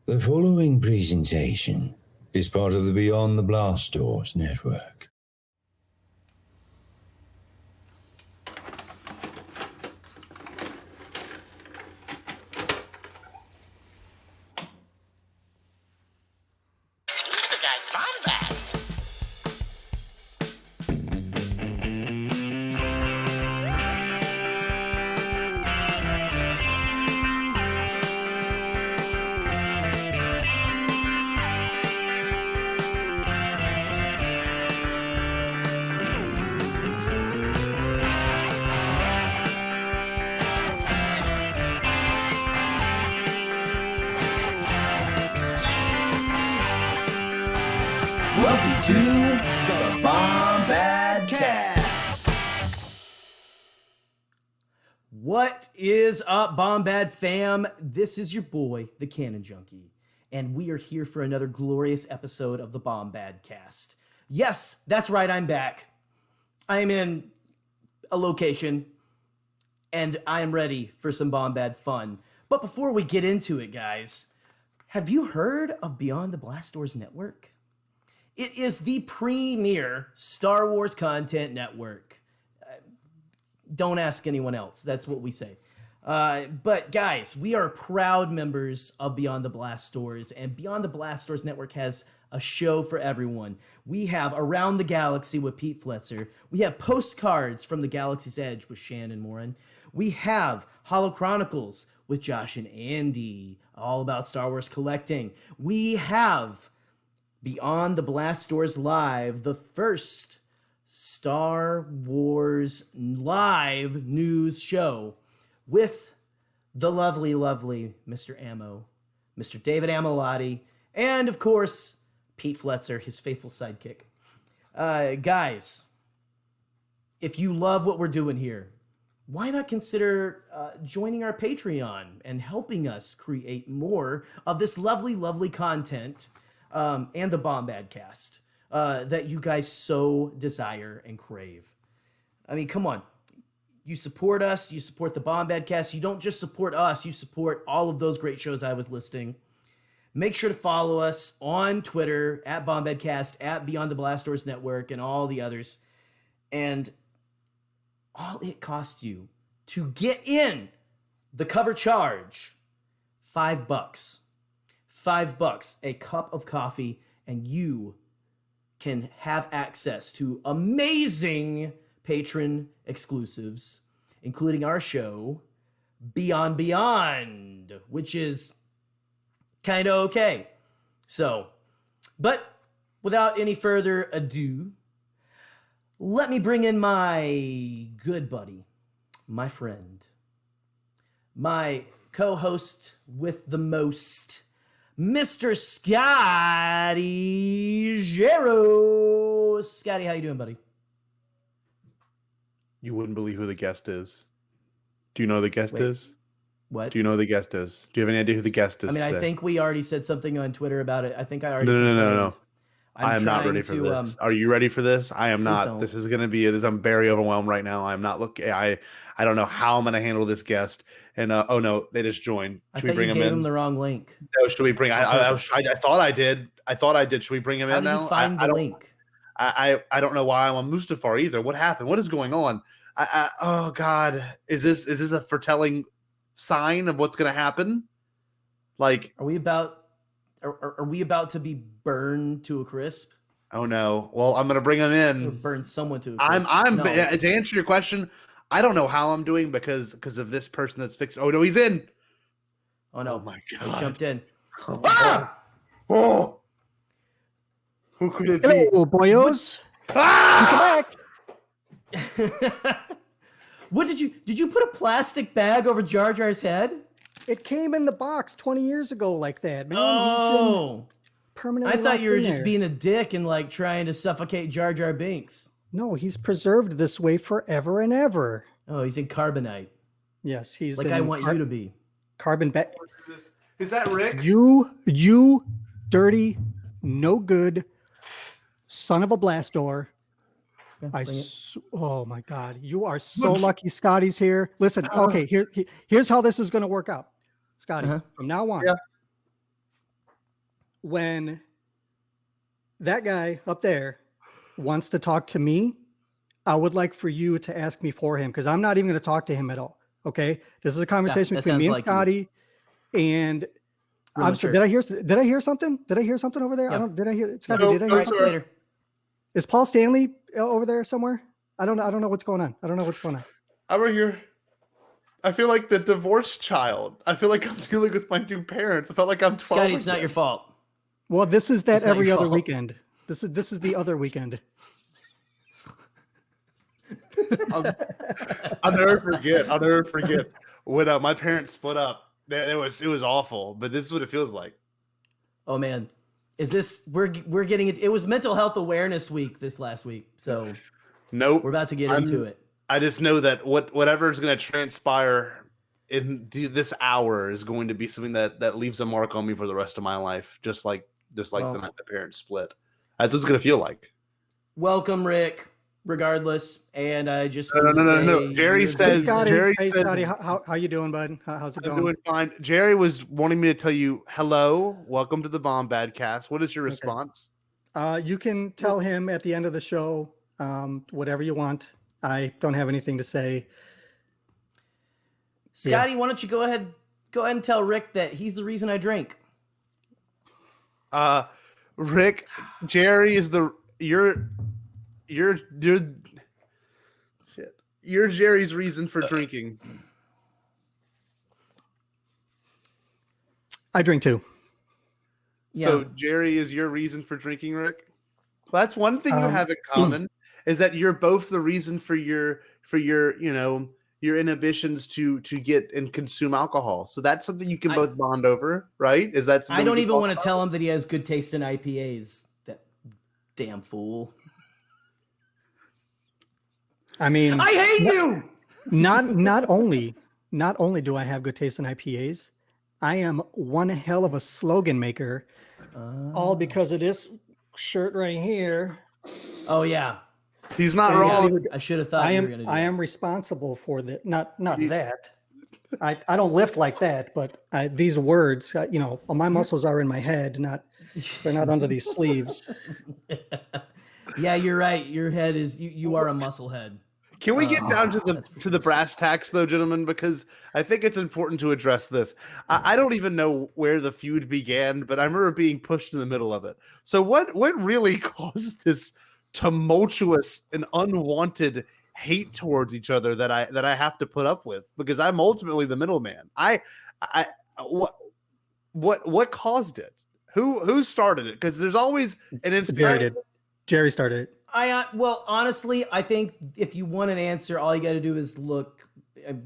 The following presentation is part of the Beyond the Blast Doors network. Welcome to the Bombadcast. What is up, Bombad fam? This is your boy, the Cannon Junkie, and we are here for another glorious episode of the Bombadcast. Yes, that's right, I'm back. I am in a location, and I am ready for some Bombad fun. But before we get into it, guys, have you heard of Beyond the Blast Doors Network? It is the premier Star Wars content network. Don't ask anyone else. That's what we say. But guys, we are proud members of Beyond the Blast Doors, and Beyond the Blast Doors Network has a show for everyone. We have Around the Galaxy with Pete Fletzer. We have Postcards from the Galaxy's Edge with Shannon Morin. We have Holo Chronicles with Josh and Andy, all about Star Wars collecting. We have Beyond the Blast Doors Live, the first Star Wars live news show with the lovely, lovely Mr. Ammo, Mr. David Amolati, and of course, Pete Fletzer, his faithful sidekick. Guys, if you love what we're doing here, why not consider joining our Patreon and helping us create more of this lovely, lovely content and the Bombadcast that you guys so desire and crave. I mean, come on. You support us. You support the Bombadcast. You don't just support us. You support all of those great shows I was listing. Make sure to follow us on Twitter, at Bombadcast, at Beyond the Blast Doors Network, and all the others. And all it costs you to get in the cover charge, $5. $5, a cup of coffee, and you can have access to amazing patron exclusives, including our show, Beyond, which is kind of okay. So, but without any further ado, let me bring in my good buddy, my friend, my co-host with the most, Mr. Scotty Gero. Scotty, how you doing, buddy? You wouldn't believe who the guest is. Do you know who the guest is? What? Do you know who the guest is? Do you have any idea who the guest is? I mean, today? I think we already said something on Twitter about it. I think I already No. I am not ready for this. Are you ready for this? I am not. Don't. This is going to be I'm very overwhelmed right now. I'm not looking. I don't know how I'm going to handle this guest. And oh no, they just joined. Should we bring him in? I gave him the wrong link. No, should we bring? I thought I did. Should we bring him in now? How did you find the link? I don't know why I'm on Mustafar either. What happened? What is going on? Oh God, is this a foretelling sign of what's going to happen? Like, are we about to be burned to a crisp? Oh no. Well, I'm going to bring him in. Burn someone to a crisp. To answer your question, I don't know how I'm doing because of this person that's fixed. Oh no, he's in. Oh no. Oh my God. He jumped in. Oh. Who could it be? Hello, boyos. Ah! What did you put a plastic bag over Jar Jar's head? It came in the box 20 years ago like that, man. Oh. Permanently. I thought you were just being a dick and like trying to suffocate Jar Jar Binks. No, he's preserved this way forever and ever. Oh, he's in carbonite. Yes, he's like I want you to be. Carbon Is that Rick? You dirty, no good son of a blast door. Oh my God, you are so lucky Scotty's here. Listen, okay, here's how this is going to work out. Scotty, from now on, when that guy up there wants to talk to me, I would like for you to ask me for him because I'm not even going to talk to him at all. Okay, this is a conversation between me and Scotty. And I'm sorry. Did I hear something? Did I hear something over there? Yeah. Did I hear Scotty? Did I hear something later? Is Paul Stanley over there somewhere? I don't know what's going on. I'm right here. I feel like the divorced child. I feel like I'm dealing with my two parents. I felt like I'm 12. Scotty, it's not your fault. Well, this is that every other weekend. This is the other weekend. I'll never forget when my parents split up. It was awful, but this is what it feels like. Oh man, is this we're getting it? It was Mental Health Awareness Week this last week, so nope, we're about to get into it. I just know that whatever is going to transpire in this hour is going to be something that leaves a mark on me for the rest of my life, just like the night my parents split. That's what it's going to feel like. Welcome, Rick. Regardless, and I just no. Jerry says, Scotty, how you doing, bud? How's it going? I'm doing fine. Jerry was wanting me to tell you hello, welcome to the Bombadcast. What is your response? You can tell him at the end of the show, whatever you want. I don't have anything to say. Scotty, why don't you go ahead and tell Rick that he's the reason I drink. Rick, Jerry is you're Jerry's reason for drinking. I drink too. Yeah. So Jerry is your reason for drinking, Rick? Well, that's one thing you have in common is that you're both the reason for your your inhibitions to get and consume alcohol. So that's something you can both bond over, right? Is that I don't even want to tell him that he has good taste in IPAs. That damn fool. I mean, I hate you. Not only do I have good taste in IPAs, I am one hell of a slogan maker. All because of this shirt right here. Oh yeah, he's not wrong. I should have thought you were gonna do I am responsible for that. Not that. I don't lift like that, but these words, my muscles are in my head, they're not under these sleeves. Yeah, you're right. Your head is you are a muscle head. Can we get down to the brass tacks, though, gentlemen? Because I think it's important to address this. I don't even know where the feud began, but I remember being pushed in the middle of it. So what really caused this tumultuous and unwanted hate towards each other that I have to put up with? Because I'm ultimately the middleman. What caused it? Who started it? Because there's always an instant. Jerry started it. Well, honestly, I think if you want an answer, all you got to do is look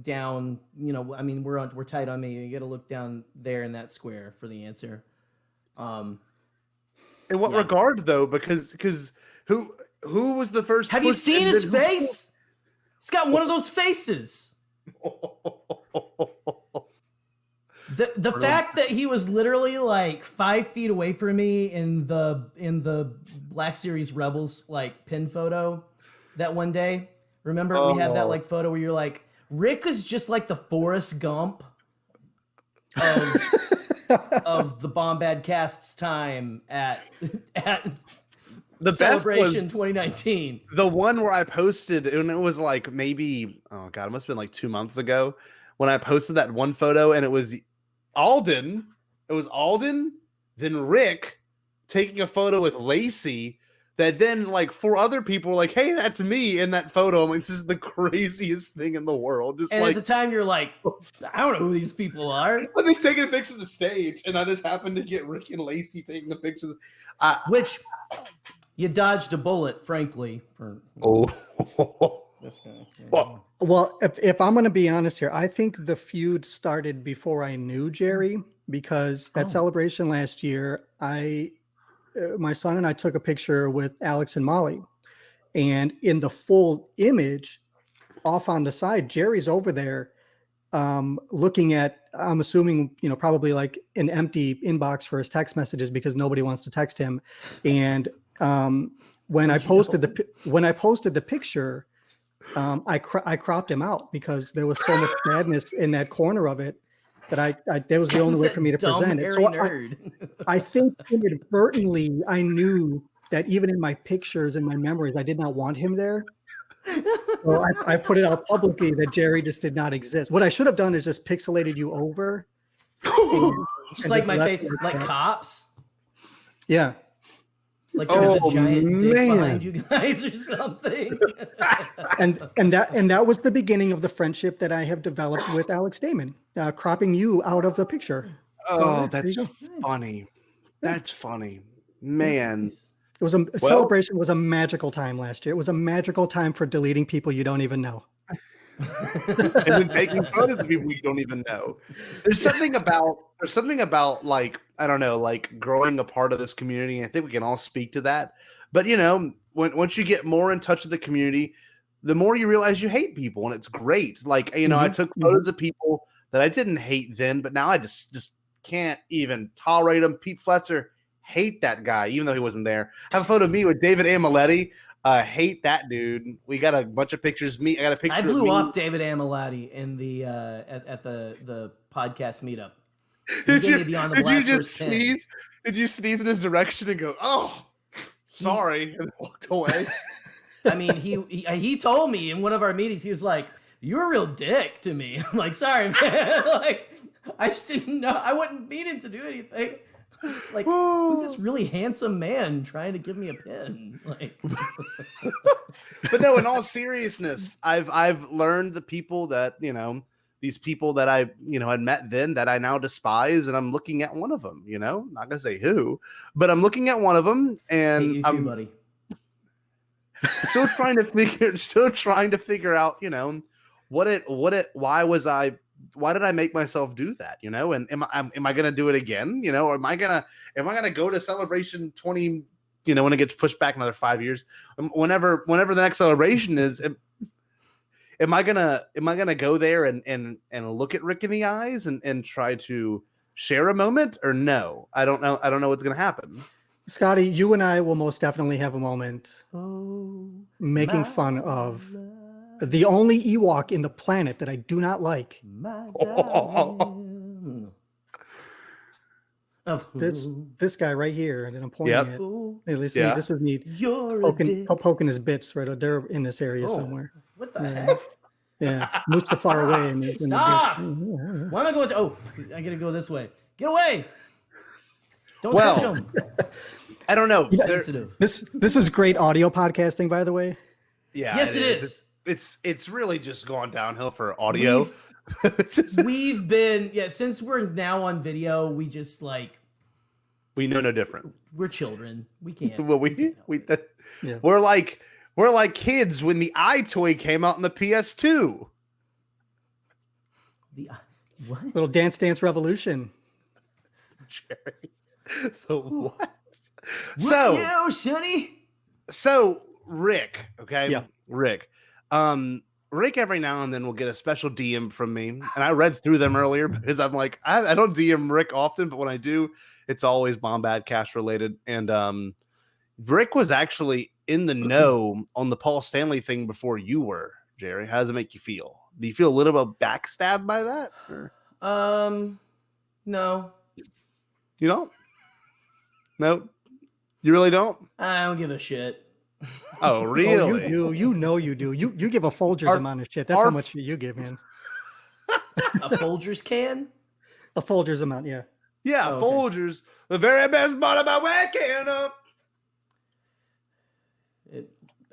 down. We're tight on me. You got to look down there in that square for the answer. In what regard, though? Because who was the first? Have you seen his face? He's got one of those faces. The fact that he was literally like 5 feet away from me in the Black Series Rebels like pin photo that one day. Remember we had that like photo where you're like, Rick is just like the Forrest Gump of the Bombadcast's time at the Celebration 2019. The one where I posted, and it was like maybe, oh God, it must have been like 2 months ago when I posted that one photo, and it was Alden. It was Alden, then Rick taking a photo with Lacey. That then like 4 other people were like, "Hey, that's me in that photo." I'm like, this is the craziest thing in the world. Just and like at the time, you're like, I don't know who these people are. But they taking a picture of the stage, and I just happened to get Rick and Lacey taking a picture. Which you dodged a bullet, frankly. This guy. Well, if I'm going to be honest here, I think the feud started before I knew Jerry, because at Celebration last year, my son and I took a picture with Alex and Molly, and in the full image off on the side, Jerry's over there looking at, I'm assuming, probably like an empty inbox for his text messages because nobody wants to text him. And when I posted the picture, I cropped him out because there was so much sadness in that corner of it. that that was the only way for me to present it. So nerd. I think inadvertently I knew that even in my pictures and my memories, I did not want him there. So I put it out publicly that Jerry just did not exist. What I should have done is just pixelated you over. Just like my face, like Cops. Yeah. Like there's a giant dick behind you guys or something. and that was the beginning of the friendship that I have developed with Alex Damon, cropping you out of the picture. Oh, that's funny. That's funny, man. It was a celebration was a magical time last year. It was a magical time for deleting people you don't even know. And then taking photos of people you don't even know. There's something about like, I don't know, like growing a part of this community. I think we can all speak to that. But you know, once you get more in touch with the community, the more you realize you hate people, and it's great. Like, you know, I took photos of people that I didn't hate then, but now I just can't even tolerate them. Pete Fletcher, hate that guy, even though he wasn't there. I have a photo of me with David Amaletti. Hate that dude. We got a bunch of pictures. I got a picture. I blew off David Amaletti in the at the podcast meetup. Did you just sneeze? Did you sneeze in his direction and go, "Oh, sorry," and walked away? I mean, he told me in one of our meetings, he was like, "You're a real dick to me." I'm like, sorry, man. Like, I just didn't know. I wasn't meaning to do anything. I was just like, who's this really handsome man trying to give me a pin? Like, but no, in all seriousness, I've learned the people that, you know, these people that I, you know, had met then that I now despise, and I'm looking at one of them. You know, not gonna say who, but I'm looking at one of them, and hate you too, buddy. Still trying to figure out, you know, why did I make myself do that? You know, and am I going to do it again? You know, or am I going to go to Celebration 20, you know, when it gets pushed back another 5 years, whenever the next celebration is, am I going to go there and look at Rick in the eyes and try to share a moment, or no? I don't know what's going to happen. Scotty, you and I will most definitely have a moment making fun of the only Ewok in the planet that I do not like. This guy right here, and I'm pointing at. Hey, listen, this is me poking his bits right there in this area somewhere. What the heck? Yeah, moves too far away. And Stop! Why am I going to? Oh, I gotta go this way. Get away! Don't touch him. I don't know. Sensitive. This is great audio podcasting, by the way. Yeah. Yes, it is. It's really just gone downhill for audio. We've been since we're now on video, we just like we know no different. We're children. We can't. Well, we're like kids when the iToy came out in the PS2. The what? Little Dance Dance Revolution. Jerry. The what? Sonny. So Rick, okay? Yeah. Rick. Rick every now and then will get a special DM from me, and I read through them earlier because I'm like, I don't DM Rick often, but when I do, it's always Bombadcast related. And Rick was actually in the know on the Paul Stanley thing before you were, Jerry. How does it make you feel? Do you feel a little bit backstabbed by that? Or? No. You don't? No? You really don't? I don't give a shit. Oh, really? Oh, you do. You know you do. You give a Folgers amount of shit. That's how much you give, man. A Folgers can? A Folgers amount, yeah. Yeah, Folgers. The very best part about waking up.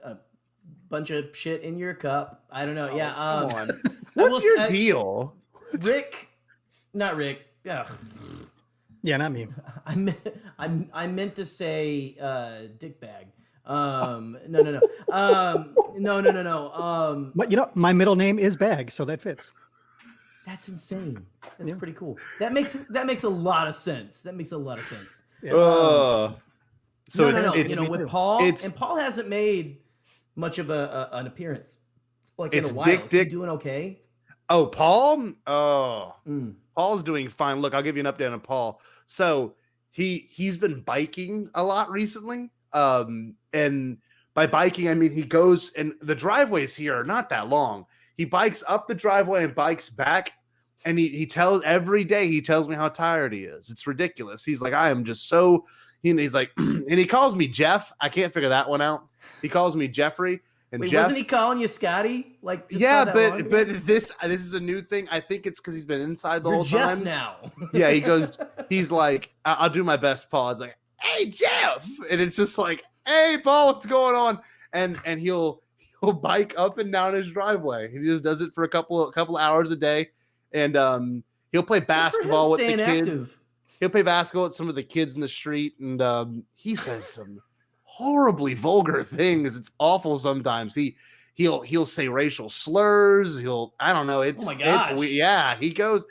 A bunch of shit in your cup. I don't know. Oh, yeah. Come on. What's your deal? Rick. Not Rick. Ugh. Yeah, not me. I meant to say dick bag. No. But you know, my middle name is Bag, so that fits. That's insane. That's pretty cool. That makes a lot of sense. Yeah. So it's you know, with Paul, and Paul hasn't made much of an appearance like in a while. Is he doing okay? Oh, Paul? Oh, Paul's doing fine. Look, I'll give you an update on Paul. So he's been biking a lot recently. And by biking, I mean he goes, and the driveways here are not that long. He bikes up the driveway and bikes back. And he tells every day, he tells me how tired he is. It's ridiculous. He's like, I am just so, he's like, and he calls me Jeff. I can't figure that one out. He calls me Jeffrey. And Wait, Jeff, wasn't he calling you Scotty? Like, just yeah, not that long ago? but this is a new thing. I think it's because he's been inside the You're whole Jeff time. now. Yeah, he's like, I'll do my best, Paul. It's like, hey, Jeff. And it's just like, hey, Paul, what's going on? And he'll bike up and down his driveway. He just does it for a couple hours a day. And he'll play basketball with the kids. Active. He'll play basketball with some of the kids in the street. And he says some horribly vulgar things. It's awful sometimes. He'll say racial slurs. I don't know. Oh my gosh. Yeah, he goes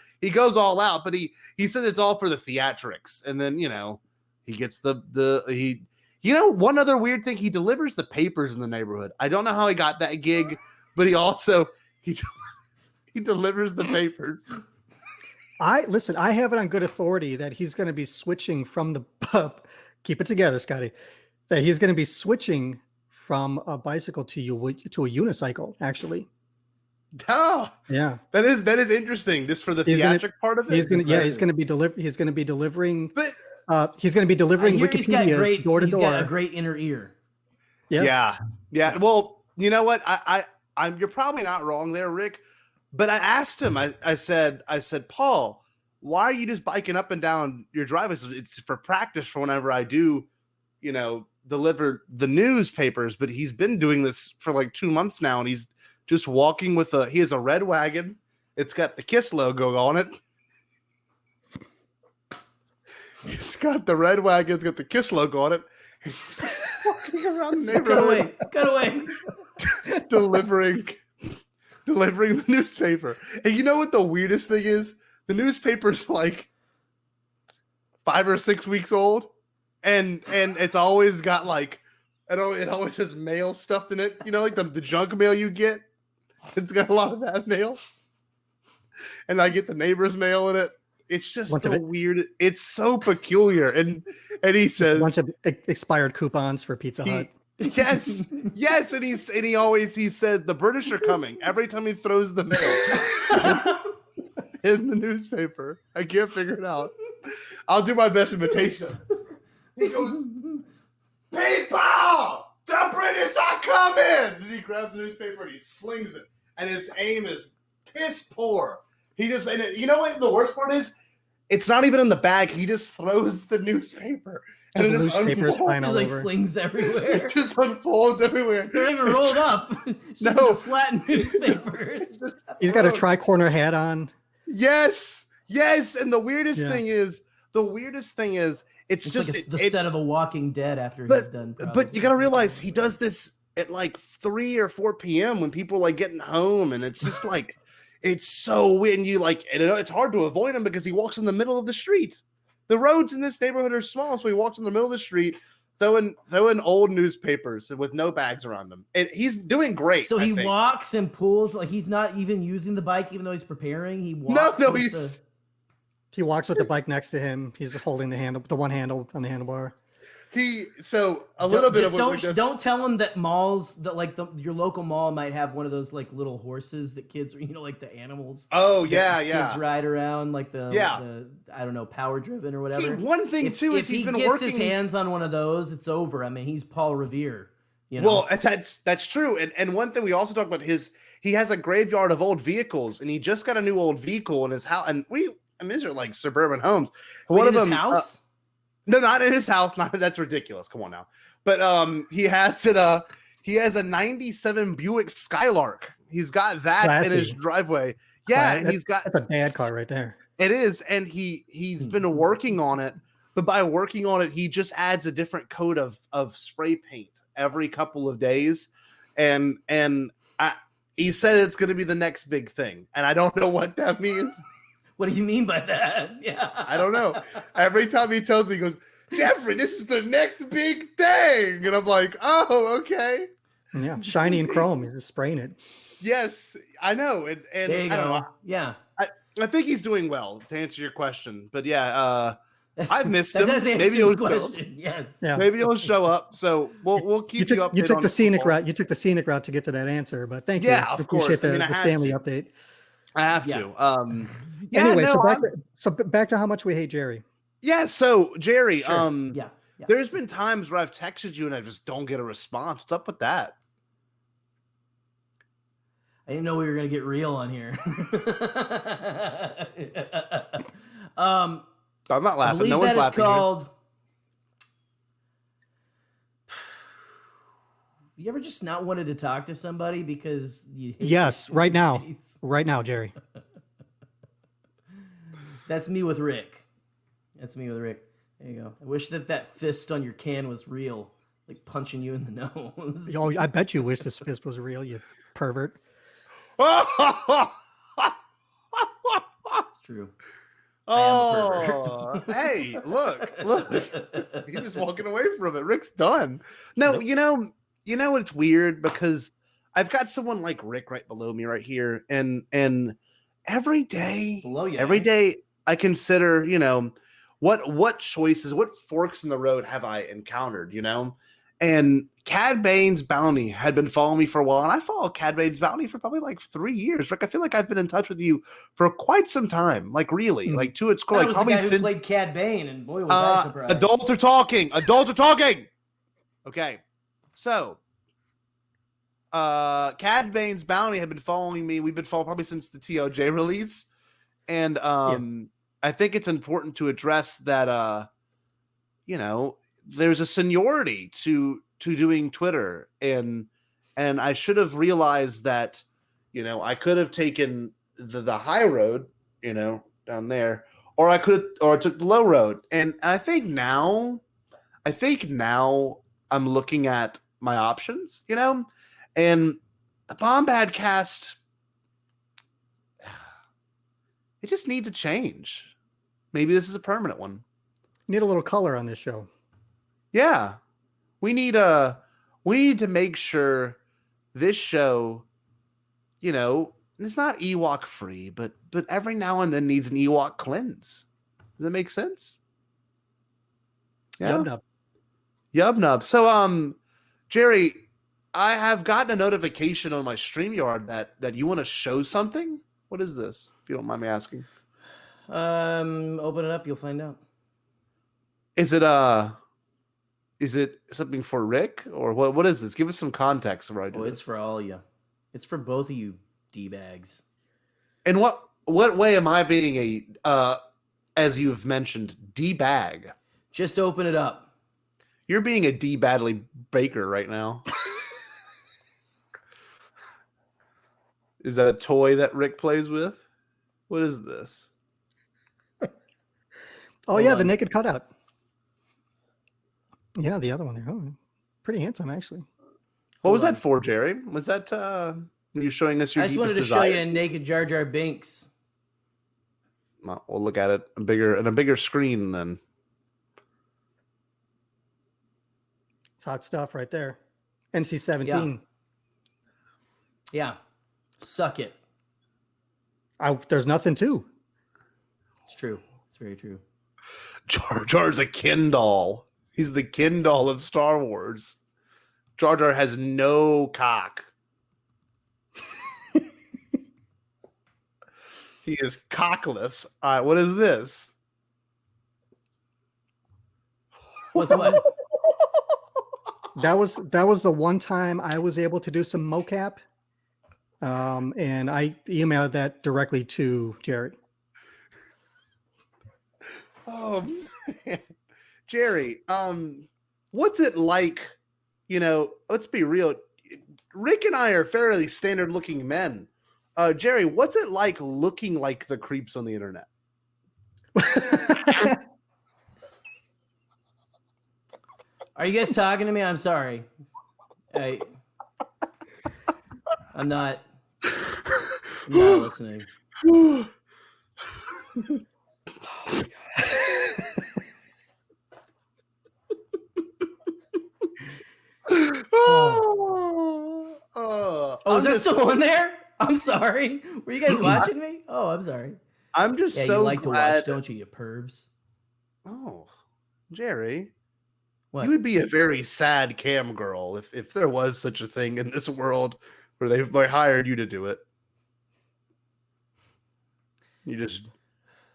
all out, but he says it's all for the theatrics. And then, he gets one other weird thing, he delivers the papers in the neighborhood. I don't know how he got that gig, but he delivers the papers. I have it on good authority that he's going to be switching from the pub. Keep it together, Scotty. That he's going to be switching from a bicycle to a unicycle, actually. Oh, yeah. That is interesting. Just for the theatric part of it. He's going to be delivering. But he's going to be delivering Wikipedia door to door. He's got a great inner ear. Yeah. Well, you know what? You're probably not wrong there, Rick. But I asked him. I said, Paul, why are you just biking up and down your driveway? It's for practice for whenever I do, deliver the newspapers. But he's been doing this for like 2 months now, and he's just walking he has a red wagon. It's got the KISS logo on it. It's got the red wagon. It's got the KISS logo on it. Walking around the neighborhood. Cut away. delivering the newspaper. And you know what the weirdest thing is? The newspaper's like 5 or 6 weeks old, and it's always got like, it always has mail stuffed in it. Like the junk mail you get. It's got a lot of that mail, and I get the neighbor's mail in it. It's just weird. It's so peculiar. And he says a bunch of expired coupons for Pizza Hut. Yes. And he said the British are coming every time he throws the mail in the newspaper. I can't figure it out. I'll do my best imitation. He goes, people, the British are coming. And he grabs the newspaper and he slings it. And his aim is piss poor. He just, and you know what the worst part is? It's not even in the bag. He just throws the newspaper. And it just flings everywhere. It just unfolds everywhere. They're not even rolled up. No, flat newspapers. He's got a tri-corner hat on. Yes. And the weirdest thing is, it's just like the set of The Walking Dead after he's done. But you got to realize he does this at like 3 or 4 p.m. when people are like getting home, and it's just like, it's so weird. And it's hard to avoid him because he walks in the middle of the street. The roads in this neighborhood are small, so he walks in the middle of the street, throwing old newspapers with no bags around him. And he's doing great. So he walks and pulls, like he's not even using the bike, even though he's preparing. He walks. He walks with the bike next to him. He's holding the one handle on the handlebar. Don't tell him that malls your local mall might have one of those like little horses that kids, like the animals. Oh yeah, kids ride around like the I don't know, power driven or whatever. One thing is if he gets his hands on one of those, it's over. I mean, he's Paul Revere. Well, that's true. And one thing we also talked about he has a graveyard of old vehicles, and he just got a new old vehicle in his house. And these are like suburban homes. One of them house. No, not in his house. That's ridiculous. Come on now. But he has a 97 Buick Skylark. He's got that in his driveway. Yeah, and that's a dad car right there. It is, and he's been working on it. But by working on it, he just adds a different coat of spray paint every couple of days, and he said it's going to be the next big thing, and I don't know what that means. What do you mean by that? Yeah, I don't know. Every time he tells me, he goes, Jeffrey, this is the next big thing. And I'm like, oh, okay. Yeah, shiny and chrome. He's just spraying it. Yes, I know. And there you go. Yeah. I think he's doing well, to answer your question. But yeah, I've missed him. Maybe he'll question. Yes. Yeah. Maybe he'll show up. So we'll keep you updated. You took the scenic route. You took the scenic route to get to that answer. But thank you. Yeah, of course. Appreciate the Stanley update. I have Yeah. to. Yeah, Anyway, no, so back to how much we hate Jerry. yeah. So Jerry, Sure. Yeah. there's been times where I've texted you and I just don't get a response. What's up with that? I didn't know we were gonna get real on here. I'm not I laughing. believe No that one's is laughing. Here. called. You ever just not wanted to talk to somebody because you hate Yes, their right now. face? Right now, Jerry. That's me with Rick. There you go. I wish that fist on your can was real, like punching you in the nose. Oh, I bet you wish this fist was real, you pervert. It's true. Oh, hey, look. He's just walking away from it. Rick's done. No, Nope. you know it's weird because I've got someone like Rick right below me right here, and every day, Below you. every day I consider, what choices, what forks in the road have I encountered, And Cad Bane's bounty had been following me for a while, and I follow Cad Bane's bounty for probably like 3 years. Rick, I feel like I've been in touch with you for quite some time, like really, like to its core. That Like was the probably guy who since played Cad Bane, and boy, was I surprised. adults are talking. Adults are talking. Okay, so Cad Bane's bounty had been following me. We've been following probably since the TOJ release, and I think it's important to address that. There's a seniority to doing Twitter, and I should have realized that, I could have taken the high road, down there, or I took the low road. And I think now I'm looking at my options, and the Bombadcast, it just needs a change. Maybe this is a permanent one. Need a little color on this show. Yeah. We need to make sure this show, it's not Ewok free, but every now and then needs an Ewok cleanse. Does that make sense? Yeah. Yub nub. So Jerry, I have gotten a notification on my StreamYard that you want to show something. What is this? If you don't mind me asking. Open it up, you'll find out. Is it something for Rick, or what is this? Give us some context. It's for all of you. It's for both of you D-bags. And what way am I being a as you've mentioned, D-bag? Just open it up. You're being a D-badly baker right now. Is that a toy that Rick plays with? What is this? Oh, yeah, the naked cutout. Yeah, the other one there. Oh, pretty handsome, actually. What was that for, Jerry? Was that you showing us your? I just wanted to show you a naked Jar Jar Binks. Well, we'll look at it a bigger screen then. It's hot stuff right there. NC-17. Yeah. Suck it. There's nothing to. It's true. It's very true. Jar Jar's a Ken doll. He's the Ken doll of Star Wars. Jar Jar has no cock. He is cockless. All right, what is this? What's what? That was the one time I was able to do some mocap. And I emailed that directly to Jerry. Oh man. Jerry, what's it like? Let's be real. Rick and I are fairly standard looking men. Jerry, what's it like looking like the creeps on the internet? Are you guys talking to me? I'm sorry. I'm not listening. Is that still in there? I'm sorry. Were you guys watching me? Oh, I'm sorry. I'm just you so like glad. to watch, don't you, you pervs? Oh, Jerry. What? You would be a very sad cam girl if there was such a thing in this world where they hired you to do it. You just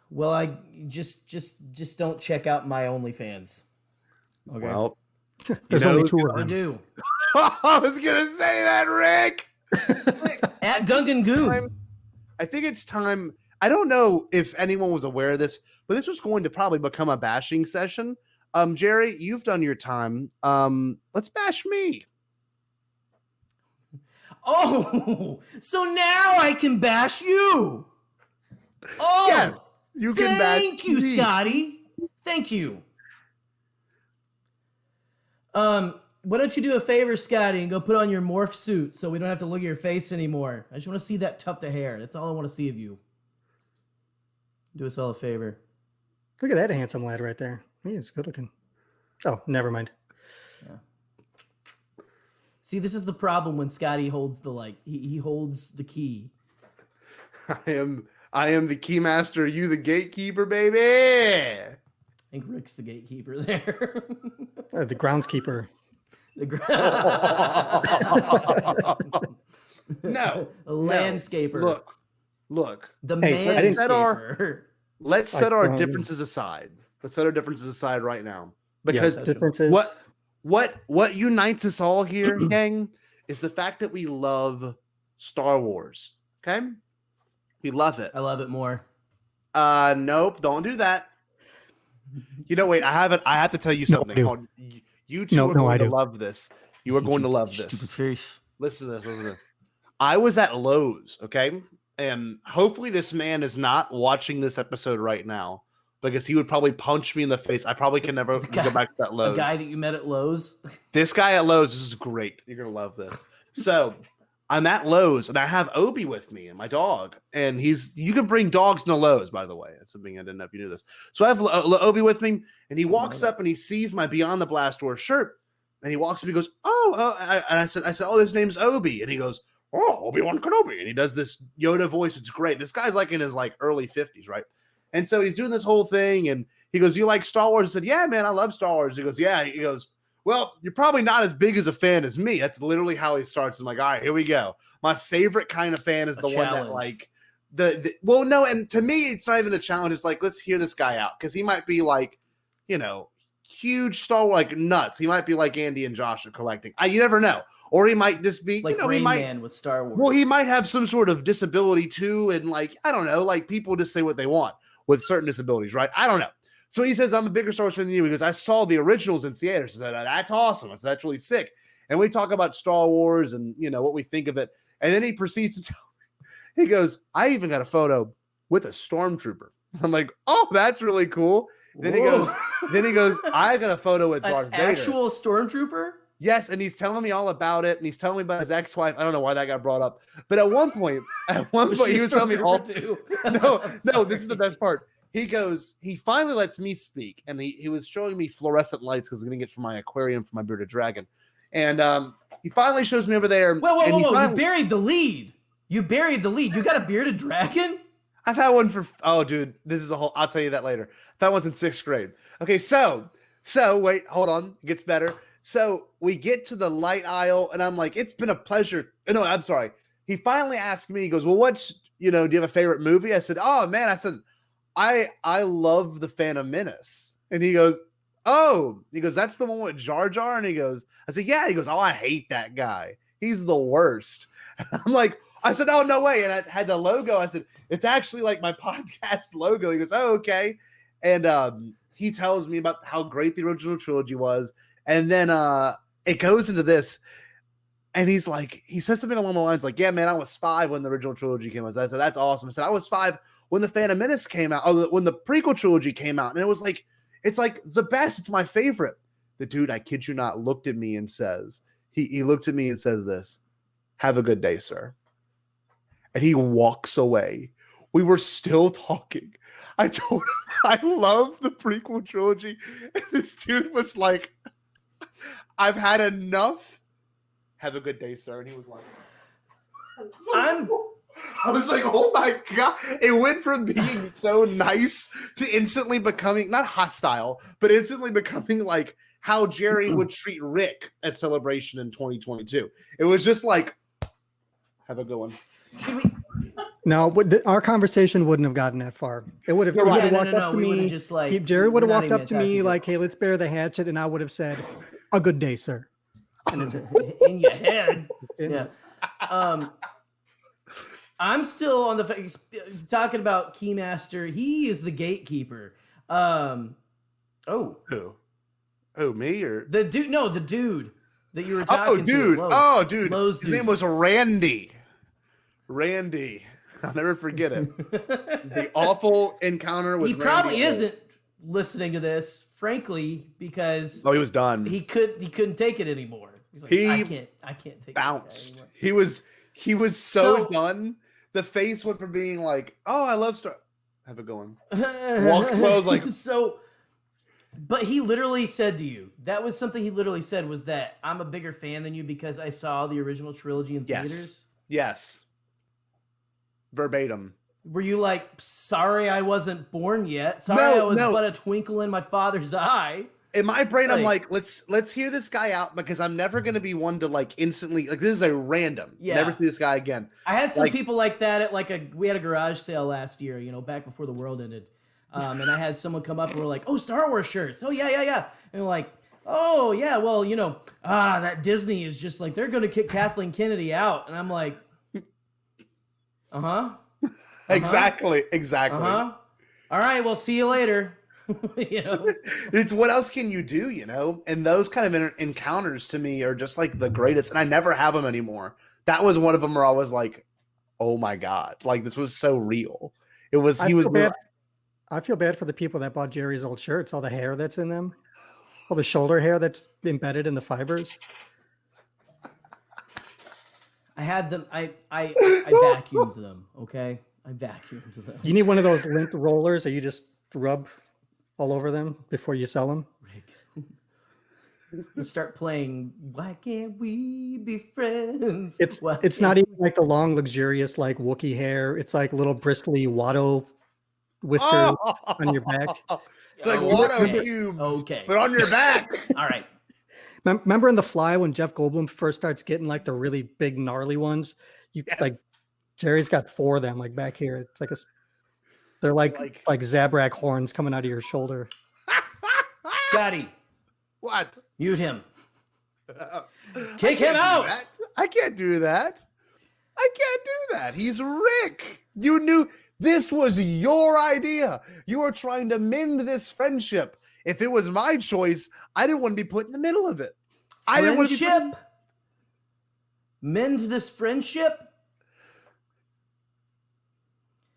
Well, I just don't check out my OnlyFans. Okay. well, There's know only who's two I of them. do. I was gonna say that, Rick. At Gungan Goon. I think it's time. I don't know if anyone was aware of this, but this was going to probably become a bashing session. Jerry, you've done your time. Let's bash me. Oh, so now I can bash you. Oh, Yes, you can bash thank you, me. Scotty. Thank you. Why don't you do a favor, Scotty, and go put on your morph suit so we don't have to look at your face anymore? I just want to see that tuft of hair. That's all I want to see of you. Do us all a favor. Look at that handsome lad right there. He's good looking. Oh, never mind. See, this is the problem when Scotty holds the he holds the key. I am the key master. You the gatekeeper, baby. I think Rick's the gatekeeper there. The groundskeeper. No, a landscaper. Look. The Hey, manscaper. Let's set our differences aside. Let's set our differences aside right now. Because Yes, differences. What unites us all here, gang, is the fact that we love Star Wars. Okay? We love it. I love it more. Nope, don't do that. You know, wait, I have to tell you No, I something. do. Hold- You two are going I to do. love this. You are going to love Stupid this. face. Listen to this. Listen to this. I was at Lowe's, okay? And hopefully this man is not watching this episode right now because he would probably punch me in the face. I probably can never go back to that A Lowe's. guy that you met at Lowe's. This guy at Lowe's, this is great. You're going to love this. So I'm at Lowe's and I have Obi with me and my dog. And you can bring dogs to Lowe's, by the way. That's something I didn't know if you knew this. So I have Obi with me and he walks up and he sees my Beyond the Blast Door shirt. And he walks up, he goes, and I said, oh, his name's Obi. And he goes, oh, Obi-Wan Kenobi. And he does this Yoda voice. It's great. This guy's like in his early 50s, right? And so he's doing this whole thing. And he goes, you like Star Wars? I said, yeah, man, I love Star Wars. He goes, yeah. He goes, well, you're probably not as big as a fan as me. That's literally how he starts. I'm like, all right, here we go. My favorite kind of fan is the one that well, no. And to me, it's not even a challenge. It's like, let's hear this guy out. Cause he might be huge Star Wars, nuts. He might be like Andy and Josh are collecting. You never know. Or he might just be like Rain Man with Star Wars. Well, he might have some sort of disability too. And I don't know, people just say what they want with certain disabilities, right? I don't know. So he says, I'm a bigger Star Wars fan than you because I saw the originals in theaters. I said, that's awesome. I said, that's really sick. And we talk about Star Wars and, what we think of it. And then he proceeds to tell me, he goes, I even got a photo with a stormtrooper. I'm like, oh, that's really cool. Then he goes, I got a photo with Darth Vader. Actual stormtrooper? Yes, and he's telling me all about it, and he's telling me about his ex-wife. I don't know why that got brought up, but at one point, he was telling me all. No, this is the best part. He finally lets me speak, and he was showing me fluorescent lights because I'm going to get from my aquarium for my bearded dragon, and he finally shows me over there. Whoa! You buried the lead. You got a bearded dragon? I've had one dude, this is I'll tell you that later. I've had one in 6th grade. Okay, so wait, hold on. It gets better. So we get to the light aisle and I'm like, it's been a pleasure. No, I'm sorry. He finally asked me, he goes, well, do you have a favorite movie? I said, oh man, I love The Phantom Menace. And he goes, that's the one with Jar Jar. And I said, yeah. He goes, oh, I hate that guy. He's the worst. I'm like, I said, oh, no way. And I had the logo. I said, it's actually like my podcast logo. He goes, oh, okay. And he tells me about how great the original trilogy was. And then it goes into this. And he says something along the lines like, yeah, man, I was 5 when the original trilogy came out. I said, that's awesome. I said, I was 5 when the Phantom Menace came out, or when the prequel trilogy came out. And it was it's the best. It's my favorite. The dude, I kid you not, looked at me and says, he looked at me and says this, have a good day, sir. And he walks away. We were still talking. I told him I love the prequel trilogy. And this dude was like, I've had enough. Have a good day, sir. And he was like, I was like, oh my God. It went from being so nice to instantly becoming, not hostile, but instantly becoming like how Jerry would treat Rick at Celebration in 2022. It was just like, have a good one. No, our conversation wouldn't have gotten that far. It would have walked up to me. Just like Jerry would have walked up to me like, "Hey, let's bear the hatchet," and I would have said, "A good day, sir." And it's in your head. Yeah. I'm still on the talking about Keymaster. He is the gatekeeper. Who? Me or the dude? No, the dude that you were talking to. Dude. His name was Randy. Randy. I'll never forget it. The awful encounter with He probably isn't listening to this, frankly, because he was done. He couldn't take it anymore. He's like, I can't take bounced. He was so done. The face went from being like, "Oh, I love Star." Have it going. Walks away. I was like, so. But he literally said to you, that was something he literally said, was that I'm a bigger fan than you because I saw the original trilogy in theaters. Yes. Verbatim. Were you like, sorry I wasn't born yet? Sorry I was but a twinkle in my father's eye. In my brain, I'm like, let's hear this guy out because I'm never going to be one to like instantly, like this is a random. Yeah. Never see this guy again. I had some people like that at we had a garage sale last year, back before the world ended. And I had someone come up and were like, "Oh, Star Wars shirts. Oh, yeah. And like, "Oh, yeah, well, that Disney is just like, they're going to kick Kathleen Kennedy out." And I'm like, Exactly. All right, well, see you later. It's what else can you do, And those kind of encounters to me are just like the greatest. And I never have them anymore. That was one of them where I was like, oh my God, like this was so real. I feel bad for the people that bought Jerry's old shirts, all the hair that's in them, all the shoulder hair that's embedded in the fibers. I had them. I vacuumed them. Okay, I vacuumed them. You need one of those lint rollers, or you just rub all over them before you sell them. And start playing. Why can't we be friends? It's not even like the long, luxurious like Wookiee hair. It's like little bristly Watto whiskers on your back. It's like Watto cubes, but on your back. All right. Remember in The Fly when Jeff Goldblum first starts getting like the really big gnarly ones? Like Jerry's got 4 of them like back here. It's like they're like Zabrak horns coming out of your shoulder. Scotty, what? Mute him. Kick him out. I can't do that. He's Rick. You knew this was your idea. You were trying to mend this friendship. If it was my choice, I didn't want to be put in the middle of it. I didn't want to be mend this friendship.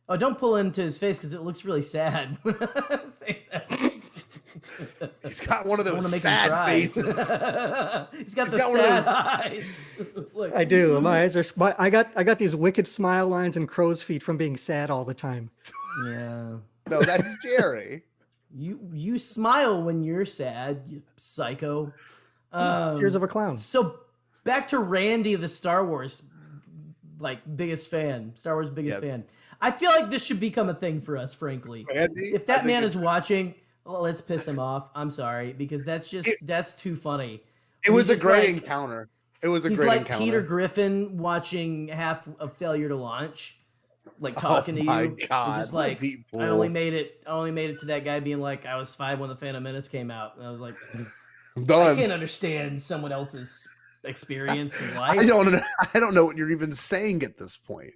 Oh, don't pull into his face because it looks really sad. Say that. He's got one of those sad faces. He's got sad eyes. Look. I do. My eyes are. I got these wicked smile lines and crow's feet from being sad all the time. Yeah. No, that's Jerry. You smile when you're sad, you psycho. Tears of a clown. So back to Randy, the Star Wars biggest fan. Star Wars biggest fan. I feel like this should become a thing for us, frankly. Randy, if that man is watching, let's piss him off. I'm sorry, because that's too funny. It was a great encounter. He's like Peter Griffin watching half of Failure to Launch. Talking to you, God, just like I only made it to that guy being like, I was 5 when the Phantom Menace came out, and I was like, done. I can't understand someone else's experience in life. I don't know what you're even saying at this point.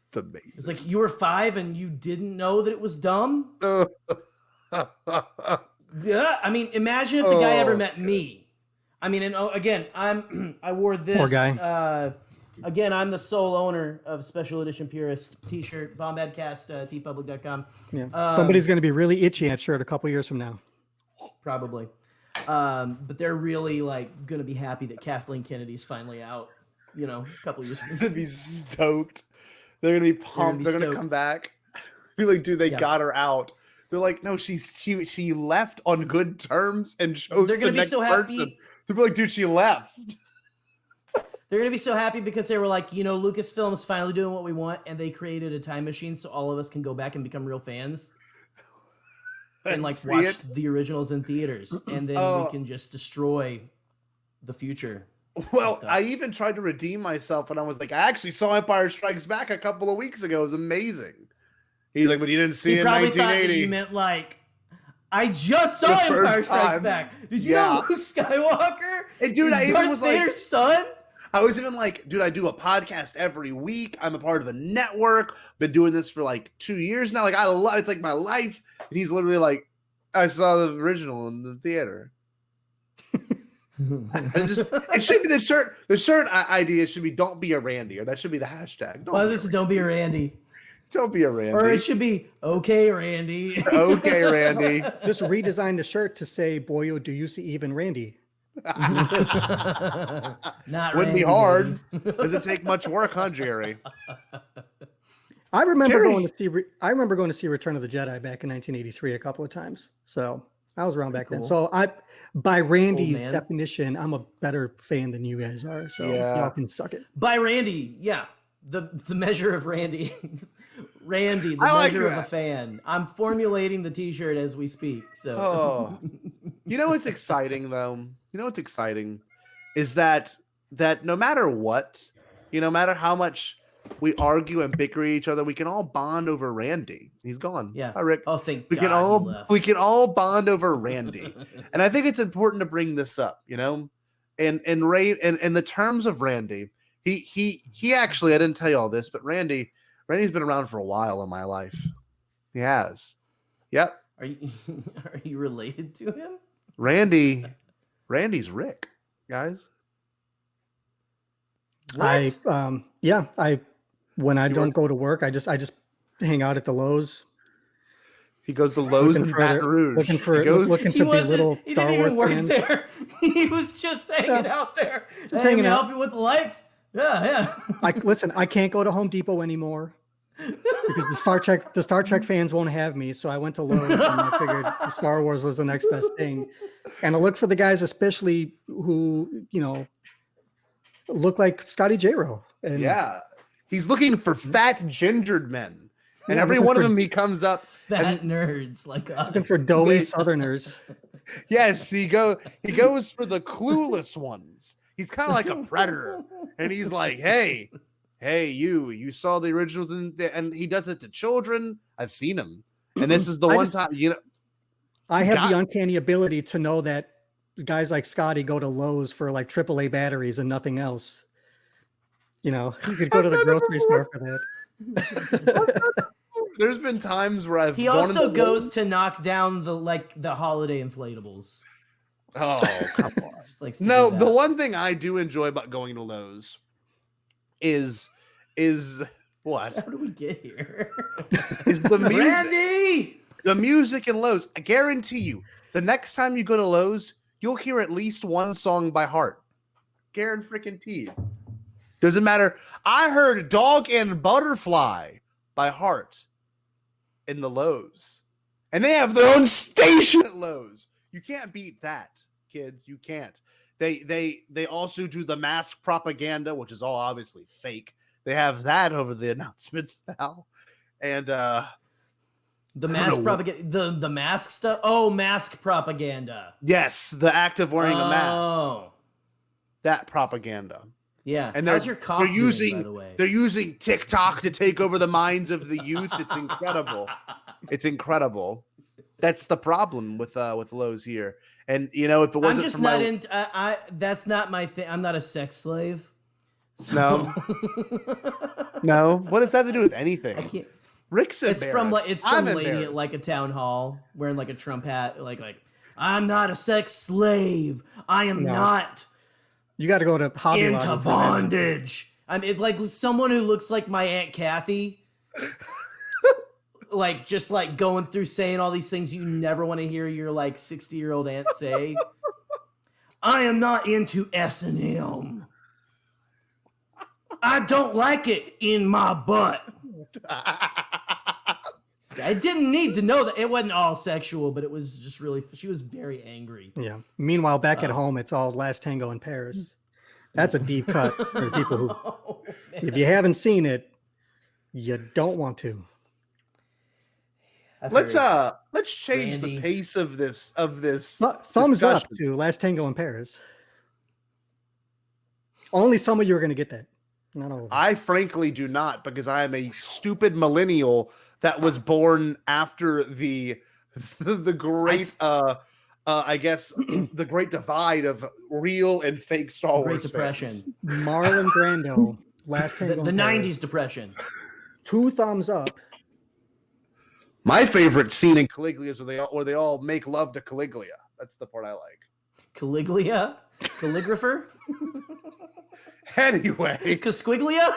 It's amazing. It's like you were 5 and you didn't know that it was dumb. Yeah, I mean, imagine if the guy ever met me. I mean, and again, I wore this. Poor guy. Again, I'm the sole owner of Special Edition Purist T-shirt, Bombadcast, tpublic.com. Yeah. Somebody's going to be really itchy at shirt a couple years from now. Probably. But they're really going to be happy that Kathleen Kennedy's finally out, a couple years from now. They're going to be stoked. They're going to be pumped. They're going to come back. You're like, dude, they got her out. They're like, no, she left on good terms and chose They're going to be so happy. They'll be like, dude, she left. They're going to be so happy because they were like, Lucasfilm is finally doing what we want, and they created a time machine so all of us can go back and become real fans. And watch the originals in theaters, and then we can just destroy the future. Well, I even tried to redeem myself when I was like, I actually saw Empire Strikes Back a couple of weeks ago. It was amazing. He's like, but you didn't see it in 1980. Thought that you meant like, I just saw Empire Strikes Back. Did you know Luke Skywalker? And dude, I even was Vader's son? I was even like, dude, I do a podcast every week. I'm a part of a network. Been doing this for like 2 years now. Like I love it's like my life. And he's literally like, I saw the original in the theater. It should be the shirt. The shirt idea should be "Don't be a Randy," or that should be the hashtag. Don't be a Randy. Don't be a Randy. Or it should be "Okay, Randy." Okay, Randy. Just redesigned the shirt to say, "Boyo, do you see even Randy?" Not Wouldn't be hard. Doesn't take much work, huh, Jerry? I remember going to see Return of the Jedi back in 1983 a couple of times. So I was around back then. So by Randy's definition, I'm a better fan than you guys are. So y'all can suck it. By Randy, yeah. The measure of Randy. Randy, the measure of a fan. I'm formulating the t-shirt as we speak. So You know what's exciting though? You know what's exciting is that no matter what, no matter how much we argue and bicker each other, we can all bond over Randy. He's gone. Yeah. Hi, Rick. Oh, thank God we can all bond over Randy. And I think it's important to bring this up, and in the terms of Randy, he actually, I didn't tell you all this, but Randy's been around for a while in my life. He has. Yep. Are you related to him? Randy's Rick, guys. What? When I don't go to work, I just hang out at the Lowe's. He goes to Lowe's in Baton Rouge. Looking to belittle Star Wars fans. There. He was just hanging out there. Just hanging out. Help you with the lights? Yeah. I can't go to Home Depot anymore because the Star Trek fans won't have me. So I went to Lowe's and I figured Star Wars was the next best thing. And I look for the guys, especially who look like Scotty J-Ro. And he's looking for fat gingered men, and every one of them he comes up fat nerds like us. Looking for doughy Southerners. Yes, he goes for the clueless ones. He's kind of like a predator, and he's like, hey, you saw the originals, and he does it to children. I've seen him, and this is the one time I have the uncanny ability to know that guys like Scotty go to Lowe's for like AAA batteries and nothing else. You could go to the grocery store for that. There's been times where he also goes to knock down the holiday inflatables. Oh, come on. No, the one thing I do enjoy about going to Lowe's is what? How do we get here? Is the music. Randy! The music in Lowe's. I guarantee you, the next time you go to Lowe's, you'll hear at least one song by heart. Guaranteed. Doesn't matter. I heard Dog and Butterfly by heart in the Lowe's. And they have their own station at Lowe's. You can't beat that, kids. You can't. They also do the mask propaganda, which is all obviously fake. They have that over the announcements now. And the mask propaganda, the mask stuff. Oh, mask propaganda. Yes, the act of wearing a mask. Oh, that propaganda. Yeah, and how's your cough doing, by the way? They're using TikTok to take over the minds of the youth. It's incredible. It's incredible. That's the problem with Lowe's here. And if it wasn't, I'm just not into. That's not my thing. I'm not a sex slave. So. No. What does that have to do with anything? I can't. Rick's it's some lady at like a town hall wearing like a Trump hat, like I'm not a sex slave. I am not. You got to go to Hobby into bondage. I'm like someone who looks like my Aunt Kathy, just going through saying all these things you never want to hear your 60-year-old aunt say. I am not into S&M. I don't like it in my butt. I didn't need to know that. It wasn't all sexual, but it was just really, she was very angry. Yeah. Meanwhile, back at home, it's all Last Tango in Paris. That's a deep cut for people who, if you haven't seen it, you don't want to. Let's change the pace of this thumbs up to Last Tango in Paris. Only some of you are going to get that. Not all of them. I frankly do not, because I am a stupid millennial that was born after the great I guess the great divide of real and fake Star Great Wars Depression. fans. Marlon Brando, Last Tango The in Paris. 90s Depression. 2 thumbs up. My favorite scene in Caligula is where they all make love to Caligula. That's the part I like. Caligula? Calligrapher? Anyway, Casquiglia?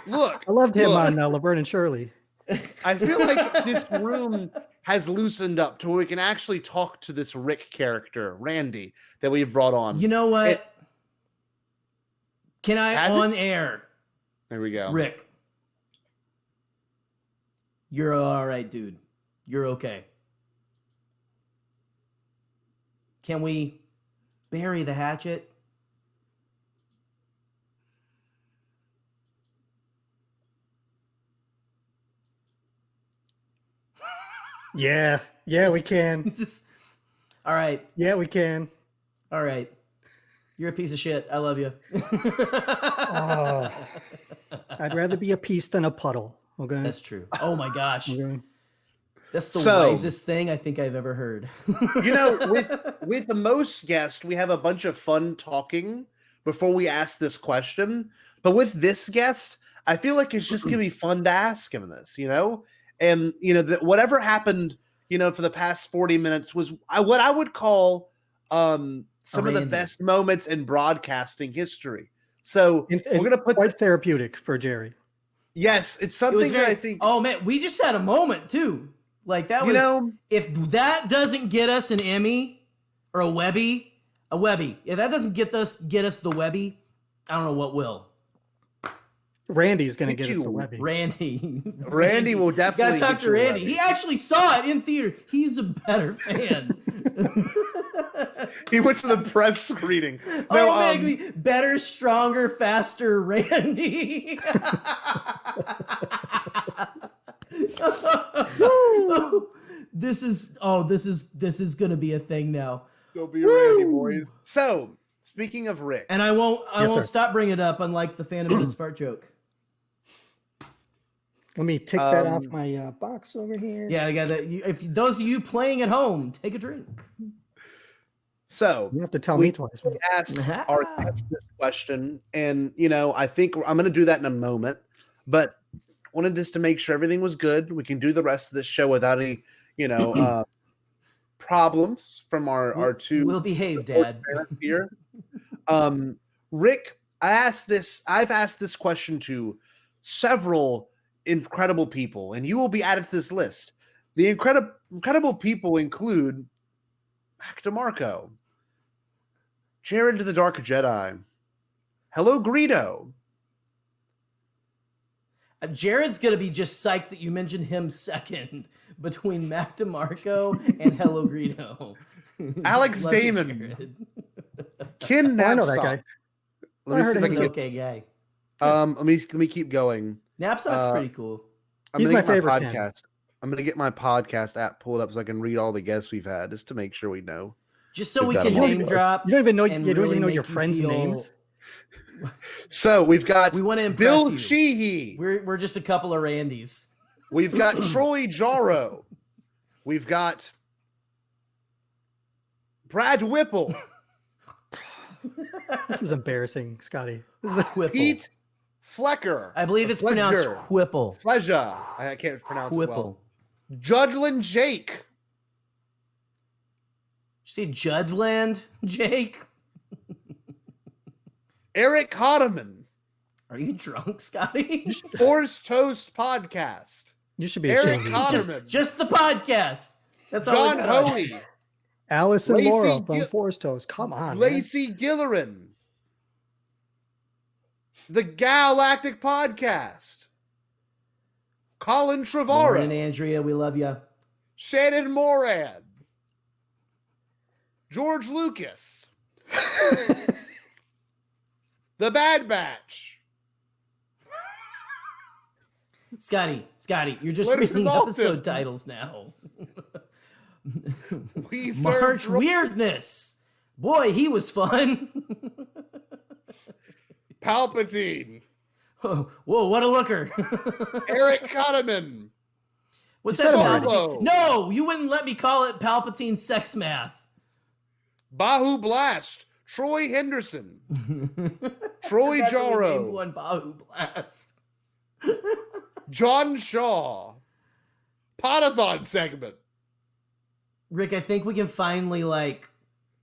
look. I loved him look. on Laverne and Shirley. I feel like this room has loosened up to where we can actually talk to this Rick character, Randy, that we've brought on. You know what? Can I Has on air? There we go. Rick. You're all right, dude. You're okay. Can we bury the hatchet? Yeah, we can. All right. Yeah, we can. All right. You're a piece of shit. I love you. Oh, I'd rather be a piece than a puddle. Okay. That's true. Oh my gosh. Okay. That's the wisest thing I think I've ever heard. You know, with the most guests, we have a bunch of fun talking before we ask this question. But with this guest, I feel like it's just going to be fun to ask him this, you know? And, you know, whatever happened, you know, for the past 40 minutes was what I would call some of the best moments in broadcasting history. So we're going to put quite therapeutic for Jerry. Yes, it's something that I think. Oh man, we just had a moment too. Like that was. You know, if that doesn't get us an Emmy or a Webby, if that doesn't get us the Webby, I don't know what will. Randy's going to get us the Webby. Randy will definitely. Gotta talk to Randy. He actually saw it in theater. He's a better fan. He went to the press screening. Man, better, stronger, faster, Randy. This is gonna be a thing now. There'll be a Randy boys. So speaking of Rick, and I won't stop bringing it up. Unlike the Phantom Menace fart joke. Let me take that off my box over here. Yeah, I got that. If those of you playing at home, take a drink. So you have to tell me twice. We asked our guest this question, and you know, I think I'm going to do that in a moment. But wanted just to make sure everything was good. We can do the rest of this show without any, you know, problems from our two. We'll behave, Dad. Here, Rick, I've asked this question to several incredible people, and you will be added to this list. The incredible people include Mac DeMarco, Jared to the Dark Jedi, Hello Greedo. Jared's gonna be just psyched that you mentioned him second between Mac DeMarco and Hello Greedo. Alex Damon, Ken Napsop. I know that guy. He's an okay guy. Let me keep going. Napsop's pretty cool. He's my favorite podcast. I'm gonna get my podcast app pulled up so I can read all the guests we've had, just to make sure we know. Just so we can name drop. You don't even know. You don't even know your friends' names. So we want to impress Bill you. Sheehy. We're just a couple of Randys. We've got Troy Jaro. We've got Brad Whipple. This is embarrassing, Scotty. This is Whipple. Pete Flecker. I believe it's pronounced Whipple. Pleasure. I can't pronounce Whipple. it well. Judlin Jake. Did you say Judland, Jake? Eric Hotteman. Are you drunk, Scotty? Force Toast Podcast. You should be Eric ashamed. Hotteman. Just the podcast. That's all. John Hoey. Allison Lacey Laura from Force Toast. Come on, Lacey Gillerin. The Galactic Podcast. Colin Trevorrow. And Andrea, we love you. Shannon Morad. George Lucas. The Bad Batch. Scotty, you're just Leonard reading Dalton. episode titles now. We March serve Weirdness. Boy, he was fun. Palpatine. Whoa, what a looker. Eric Kahneman. What's You that said him Palpatine? already. No, you wouldn't let me call it Palpatine sex math. Bahu Blast. Troy Henderson. Troy Forgot that we named Jaro. one Bahu Blast. John Shaw. Podathon segment. Rick, I think we can finally like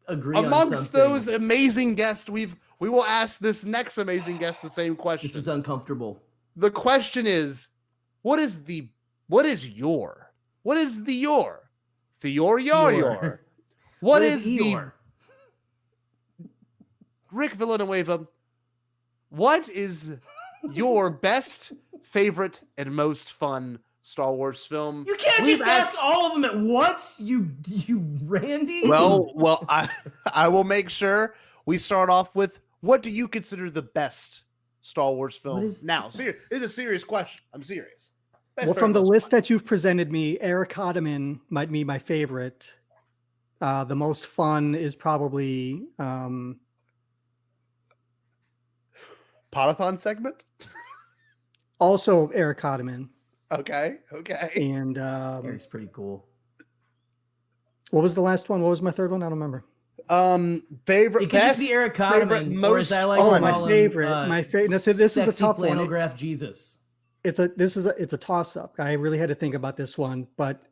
agree on Amongst something. those amazing guests, we will ask this next amazing guest the same question. This is uncomfortable. The question is, what is the your? Theor your. What is Eeyore? Rick Villanueva, what is your best, favorite, and most fun Star Wars film? You can't We've just ask all of them at once, you Randy. Well, I will make sure we start off with, what do you consider the best Star Wars film now? It's a serious question. I'm serious. Well, from the list that you've presented me, Eric Kahneman might be my favorite. The most fun is probably Podathon segment? also Eric Kahneman. Okay. And Eric's pretty cool. what was the last one? What was my third one? I don't remember. Favorite. It could just be Eric Kahneman, or as I like to my call favorite. him, My favorite. This is a tough one. flannelgraph Jesus. It's a toss up. I really had to think about this one, but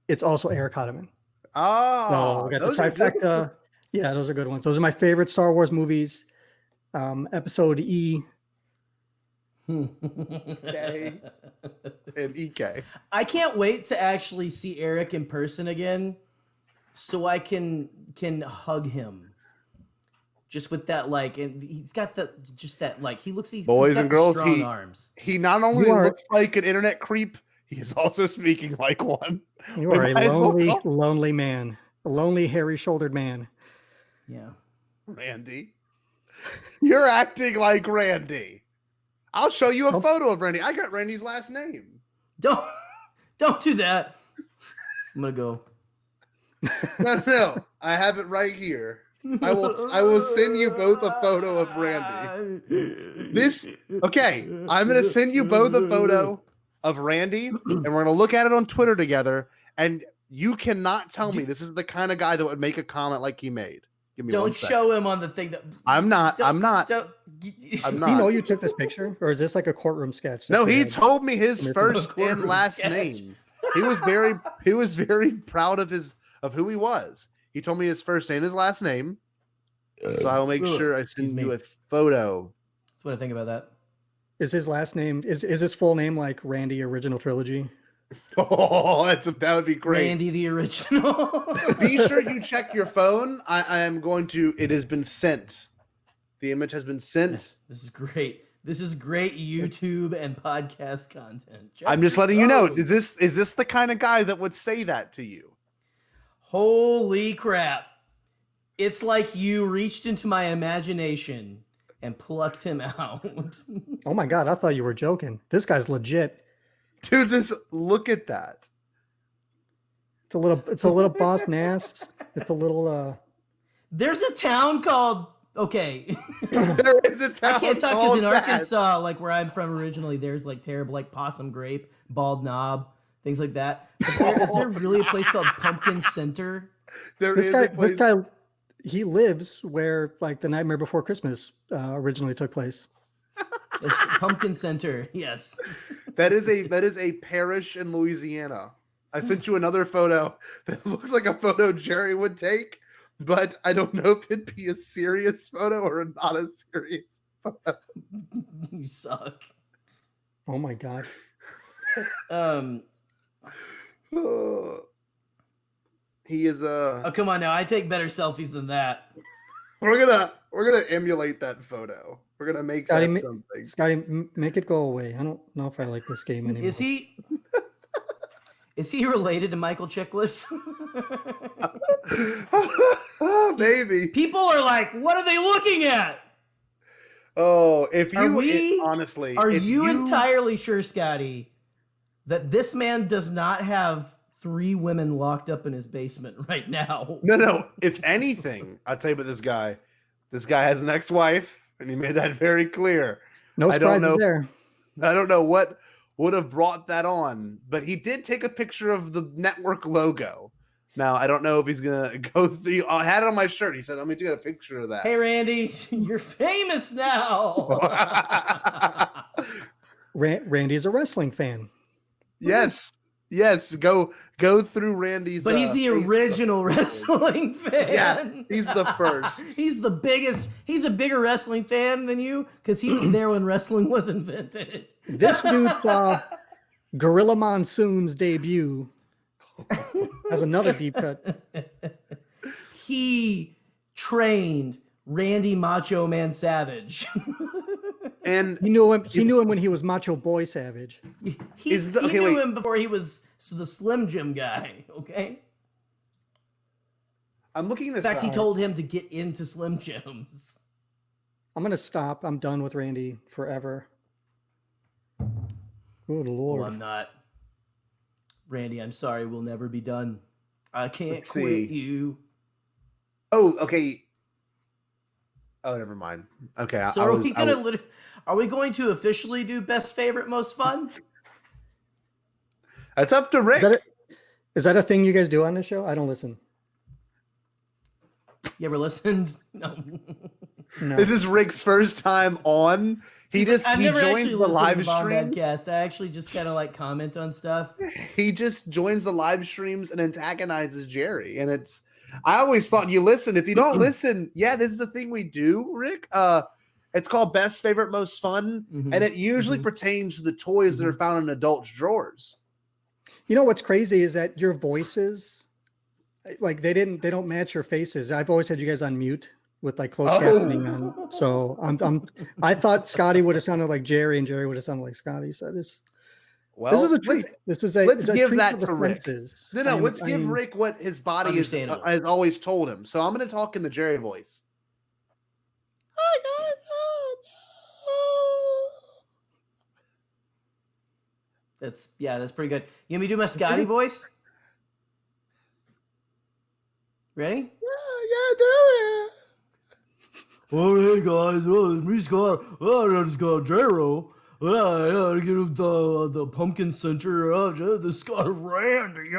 it's also Eric Kahneman. Oh, So we got the trifecta. Yeah, those are good ones. Those are my favorite Star Wars movies. Episode E. K and EK. I can't wait to actually see Eric in person again, so I can hug him. Just with that, like, and he's got he looks. Boys he's got and girls, strong arms. He not only looks like an internet creep, he is also speaking like one. You are a lonely man. A lonely, hairy-shouldered man. Yeah. Randy. You're acting like Randy. I'll show you a photo of Randy. I got Randy's last name. Don't do that. I'm gonna go. No. I have it right here. I will send you both a photo of Randy. I'm gonna send you both a photo of Randy, and we're gonna look at it on Twitter together. And you cannot tell me this is the kind of guy that would make a comment like he made. Give me Don't show him on the thing that I'm not. Do you know you took this picture, or is this like a courtroom sketch? No, he told me his first and last name. He was very proud of who he was. He told me his first and his last name. So I will make sure I send you a photo. That's what I think about that. Is his last name is his full name like Randy Original Trilogy? Oh, that would be great. Randy the original. Be sure you check your phone. I am going to. It has been sent. The image has been sent. This is great. This is great YouTube and podcast content. I'm just letting you know. Is this the kind of guy that would say that to you? Holy crap. It's like you reached into my imagination and plucked him out. Oh my God, I thought you were joking. This guy's legit. Dude, just look at that. It's a little Boss Nass. It's a little There's a town called there is a town. I can't talk because in Arkansas, like where I'm from originally, there's like terrible like Possum Grape, Bald Knob, things like that. But is there really a place called Pumpkin Center? This guy, he lives where like the Nightmare Before Christmas originally took place. It's Pumpkin Center, yes. That is a parish in Louisiana. I sent you another photo that looks like a photo Jerry would take, but I don't know if it'd be a serious photo or not a serious photo. You suck. Oh my God. He is Oh, come on now. I take better selfies than that. We're gonna emulate that photo. We're gonna make that something. Scotty, make it go away. I don't know if I like this game anymore. Is he related to Michael Chiklis? Maybe. People are like, what are they looking at? Oh, if you honestly, are you entirely sure, Scotty, that this man does not have 3 women locked up in his basement right now. No. If anything, I'll tell you about this guy. This guy has an ex-wife, and he made that very clear. No I don't surprises know. there. I don't know what would have brought that on, but he did take a picture of the network logo. Now, I don't know if he's going to go through. I had it on my shirt. He said, "Let me get a picture of that." Hey, Randy, you're famous now. Randy's a wrestling fan. Yes. Go through Randy's. But he's the original wrestling fan. Yeah, he's the first. He's the biggest. He's a bigger wrestling fan than you because he was there when wrestling was invented. This dude saw Gorilla Monsoon's debut. Has another deep cut. He trained Randy Macho Man Savage. And He knew him when he was Macho Boy Savage. He knew him before he was the Slim Jim guy, okay? I'm looking at this. In fact, he told him to get into Slim Jims. I'm gonna stop. I'm done with Randy forever. Good Lord. Oh, I'm not. Randy, I'm sorry, we'll never be done. I can't Let's quit see. you. Oh, okay. Oh, never mind. Okay. So are we going to officially do best favorite most fun? That's up to Rick. Is that a thing you guys do on this show? I don't listen. You ever listened? No. No. This is Rick's first time on. He joins the live streams. Bombadcast. I actually just kind of like comment on stuff. He just joins the live streams and antagonizes Jerry. And I always thought you listen. If you don't listen, yeah, this is the thing we do, Rick. It's called Best Favorite Most Fun. Mhm. And it usually pertains to the toys that are found in adults' drawers. You know what's crazy is that your voices, like they don't match your faces. I've always had you guys on mute with like closed captioning on. So I thought Scotty would have sounded like Jerry and Jerry would have sounded like Scotty. So this is a treat. Let's give treat that for the to Rick. senses. Let's give Rick what his body has always told him. So I'm going to talk in the Jerry voice. Hi guys. That's pretty good. You want me to do my Scotty voice? Ready? Yeah, do it. Oh, hey guys, it's me, Scott. I just got Jero. I get the pumpkin center. The Scott Randy.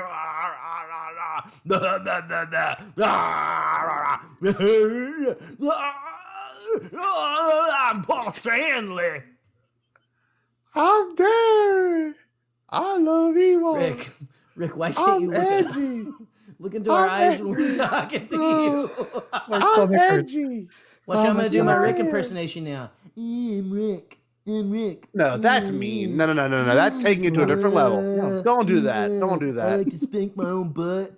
I'm Paul Stanley. I'm there. I love you. Rick, why can't you look at us? Look into our eyes when we're talking to you. I'm edgy. Watch, I'm gonna do my Rick impersonation now. I'm Rick. No, that's mean. No. That's taking it to a different level. No, don't do that. Don't do that. I like to spank my own butt.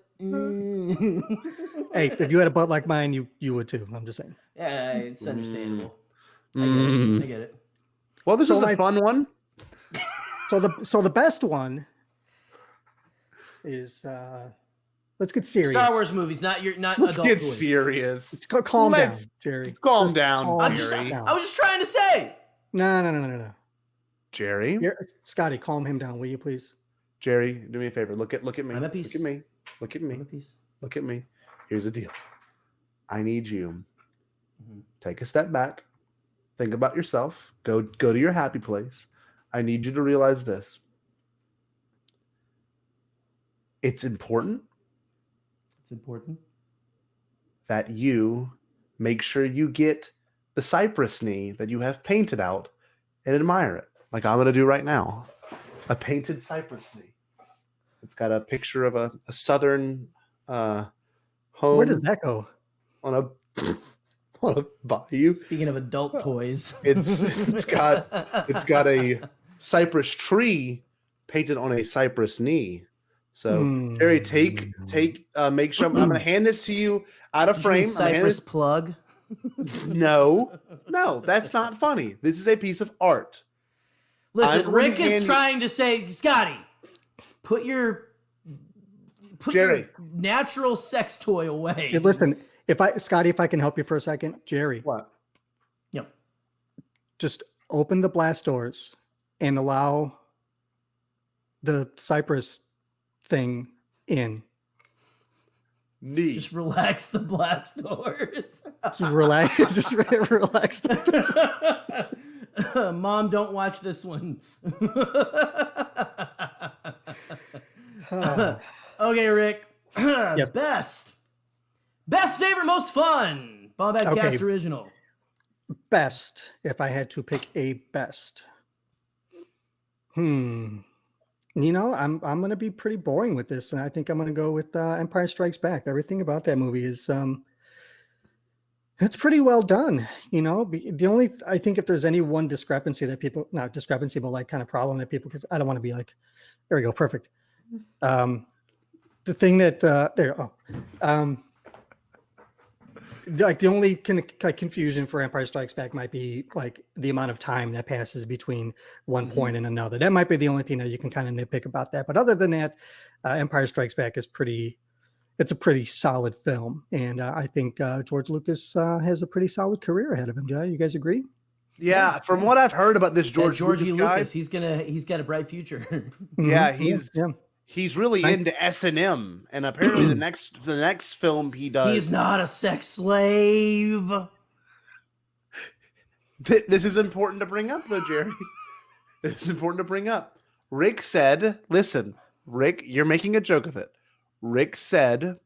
Hey, if you had a butt like mine, you would too. I'm just saying. Yeah, it's understandable. I get it. Well, this is a fun one. So the best one is let's get serious. Star Wars movies, not Let's adult get toys. serious. Calm down, Jerry. Calm down, Jerry. I was just trying to say. No. Jerry. Scotty, calm him down, will you please? Jerry, do me a favor. Look at me. I'm at peace. Look at me. Look at me. I'm at peace. Look at me. Here's the deal. I need you. Take a step back. Think about yourself. Go to your happy place. I need you to realize this. It's important. It's important that you make sure you get the cypress knee that you have painted out and admire it. Like I'm going to do right now. A painted cypress knee. It's got a picture of a southern home. Where does that go? On a bayou. Speaking of adult toys, it's got a cypress tree painted on a cypress knee. So Jerry, make sure I'm going to hand this to you out of frame. Cypress plug. No, that's not funny. This is a piece of art. Listen, Rick is trying to say, Scotty, put your natural sex toy away. Hey, listen, Scotty, if I can help you for a second, Jerry. What? Yep. Just open the blast doors and allow the cypress thing In. Knee. Just relax the blast doors. Just relax. Just relax. Mom, don't watch this one. Okay, Rick. Yes. Best favorite, most fun. Bombadcast Okay. original. Best, if I had to pick a best. I'm gonna be pretty boring with this, and I think I'm gonna go with Empire Strikes Back. Everything about that movie is it's pretty well done. The only, I think, if there's any one discrepancy that people, not discrepancy, but like kind of problem that people, because I don't want to be like, there we go, perfect. The thing that like the only confusion for Empire Strikes Back might be like the amount of time that passes between one point and another. That might be the only thing that you can kind of nitpick about that. But other than that, Empire Strikes Back is it's a pretty solid film. And I think George Lucas has a pretty solid career ahead of him. Do you guys agree? Yeah, from what I've heard about this Georgie Lucas guy, he's got a bright future. Yeah, Mm-hmm. he's really into S&M, and apparently the next film he does. He's not a sex slave. This is important to bring up, though, Jerry. This is important to bring up. Rick said, "Listen, Rick, you're making a joke of it." Rick said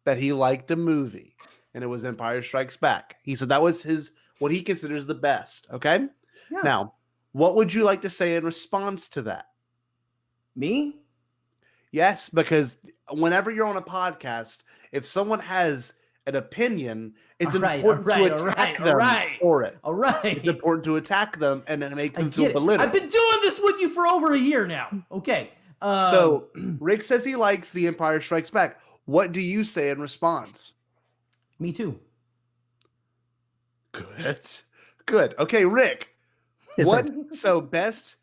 that he liked a movie, and it was Empire Strikes Back. He said that was what he considers the best. Okay. Yeah. Now, what would you like to say in response to that? Me? Yes, because whenever you're on a podcast, if someone has an opinion, it's important to attack them for it. All right. It's important to attack them and then make them feel belittled. I've been doing this with you for over a year now. Okay. So Rick says he likes The Empire Strikes Back. What do you say in response? Me too. Good. Okay, Rick. Yes, So best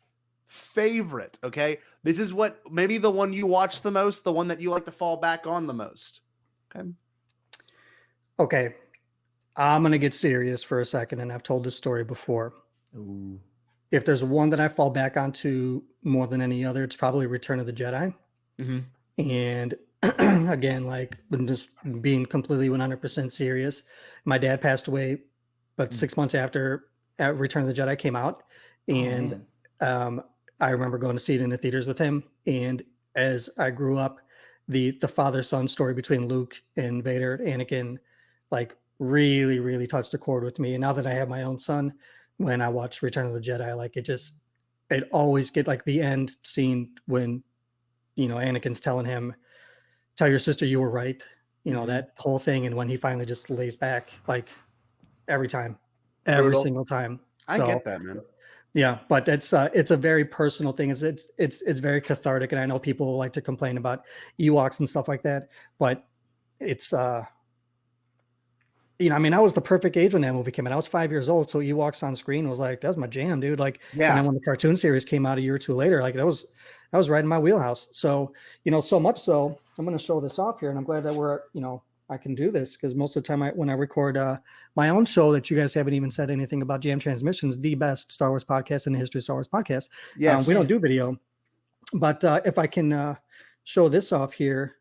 favorite, okay? This is what maybe the one you watch the most, the one that you like to fall back on the most. Okay. I'm going to get serious for a second, and I've told this story before. Ooh. If there's one that I fall back onto more than any other, it's probably Return of the Jedi. Mm-hmm. And again, like just being completely 100% serious, my dad passed away, but 6 months after Return of the Jedi came out, and I remember going to see it in the theaters with him. And as I grew up, the father-son story between Luke and Vader, Anakin, like really, really touched a chord with me. And now that I have my own son, when I watch Return of the Jedi, like it always get like the end scene when, Anakin's telling him, tell your sister you were right, that whole thing. And when he finally just lays back, like every single time. I get that, man. Yeah, but it's a very personal thing. It's very cathartic, and I know people like to complain about Ewoks and stuff like that, but it's I was the perfect age when that movie came out. I was 5 years old, so Ewoks on screen was like, that's my jam, dude. Like, yeah. And then when the cartoon series came out a year or two later, like that was right in my wheelhouse. So so much so, I'm going to show this off here, and I'm glad that I can do this, because most of the time when I record my own show that you guys haven't even said anything about, Jam Transmissions, the best Star Wars podcast in the history of Star Wars podcasts. Yes. We don't do video, but if I can show this off here,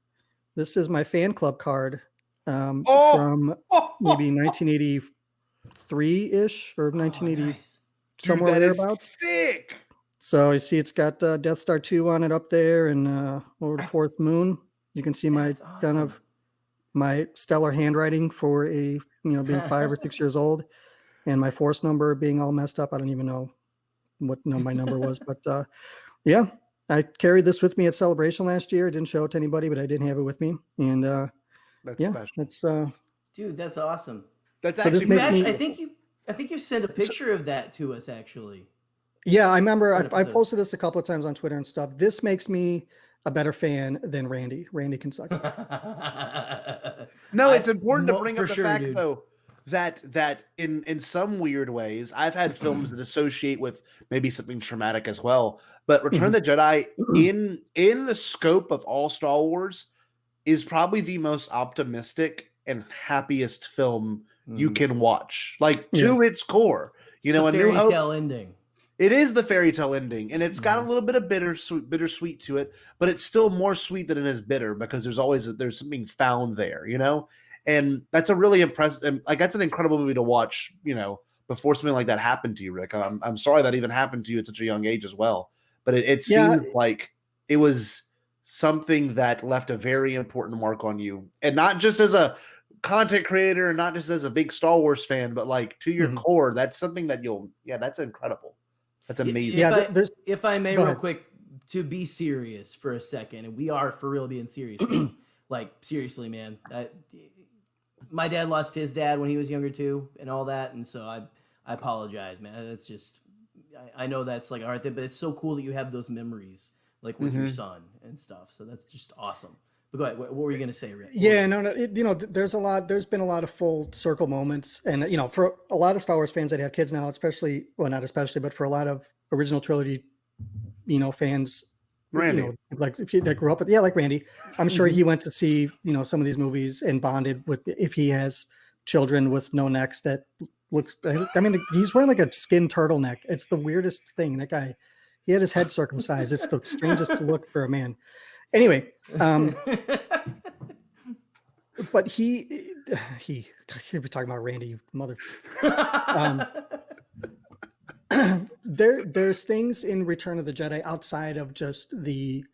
this is my fan club card from maybe 1983-ish or 1980, nice. somewhere thereabouts. Sick. So you see it's got Death Star 2 on it up there, and over the fourth moon. You can see my awesome. kind of my stellar handwriting for being 5 or 6 years old, and my force number being all messed up. I don't even know what my number was, but yeah, I carried this with me at Celebration last year. I didn't show it to anybody, but I did have it with me, and that's special. It's dude, that's awesome. That's so actually I think you sent a picture of that to us, actually. Yeah, I remember I posted this a couple of times on Twitter and stuff. This makes me a better fan than Randy. Randy can suck. No, it's important to bring up the fact, dude. though, that in some weird ways, I've had films that associate with maybe something traumatic as well. But Return of the Jedi, in the scope of all Star Wars, is probably the most optimistic and happiest film you can watch. Like, to its core. It's the A New fairy Hope. tale ending. It is the fairy tale ending, and it's got a little bit of bittersweet to it, but it's still more sweet than it is bitter because there's something found there, you know. And that's a really impressive, like that's an incredible movie to watch, you know, before something like that happened to you, Rick. I'm sorry that even happened to you at such a young age as well, but it seemed like it was something that left a very important mark on you, and not just as a content creator, and not just as a big Star Wars fan, but like to your core, that's something that that's incredible. That's amazing. If I may, real quick, to be serious for a second, and we are for real being serious. Like, seriously, man. My dad lost his dad when he was younger too, and all that, and so I apologize, man. That's just, I know that's like a hard thing, but it's so cool that you have those memories, like with your son and stuff. So that's just awesome. But go ahead. What were you going to say, Rick? There's been a lot of full circle moments, and you know, for a lot of Star Wars fans that have kids now, not especially, but for a lot of original trilogy, you know, fans, Randy, you know, like that grew up with, like Randy, I'm sure he went to see, you know, some of these movies and bonded with, if he has children with no necks that looks, I mean, he's wearing like a skin turtleneck. It's the weirdest thing. That guy, he had his head circumcised. It's the strangest look for a man. Anyway, but he we're talking about Randy, you mother. There's things in Return of the Jedi outside of just the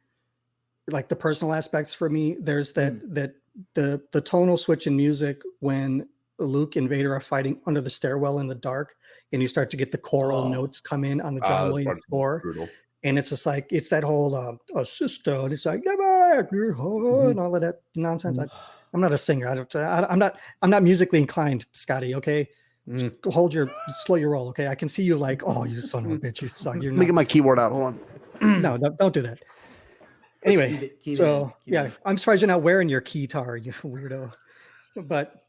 personal aspects for me. There's that the tonal switch in music when Luke and Vader are fighting under the stairwell in the dark, and you start to get the choral notes come in on the John Williams score. Brutal. And it's just like, it's that whole sister, and it's like, and all of that nonsense. I'm not a singer. I'm not musically inclined, Scotty. Okay, slow your roll. Okay, I can see you like, oh, you son of a bitch, you suck. Let me get my keyboard out. Hold on. No, don't do that. Anyway, I'm surprised you're not wearing your keytar, you weirdo. But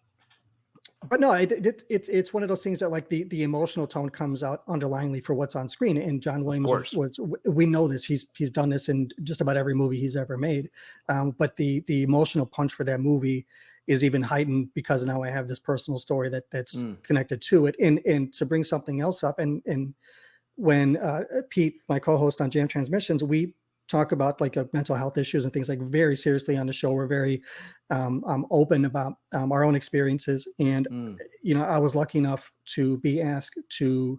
no, it's one of those things that like the emotional tone comes out underlyingly for what's on screen. And John Williams was we know this. He's done this in just about every movie he's ever made. But the emotional punch for that movie is even heightened because now I have this personal story that's connected to it. And to bring something else up, and when Pete, my co-host on Jam Transmissions, we talk about like mental health issues and things like very seriously on the show. We're very open about our own experiences. And, you know, I was lucky enough to be asked to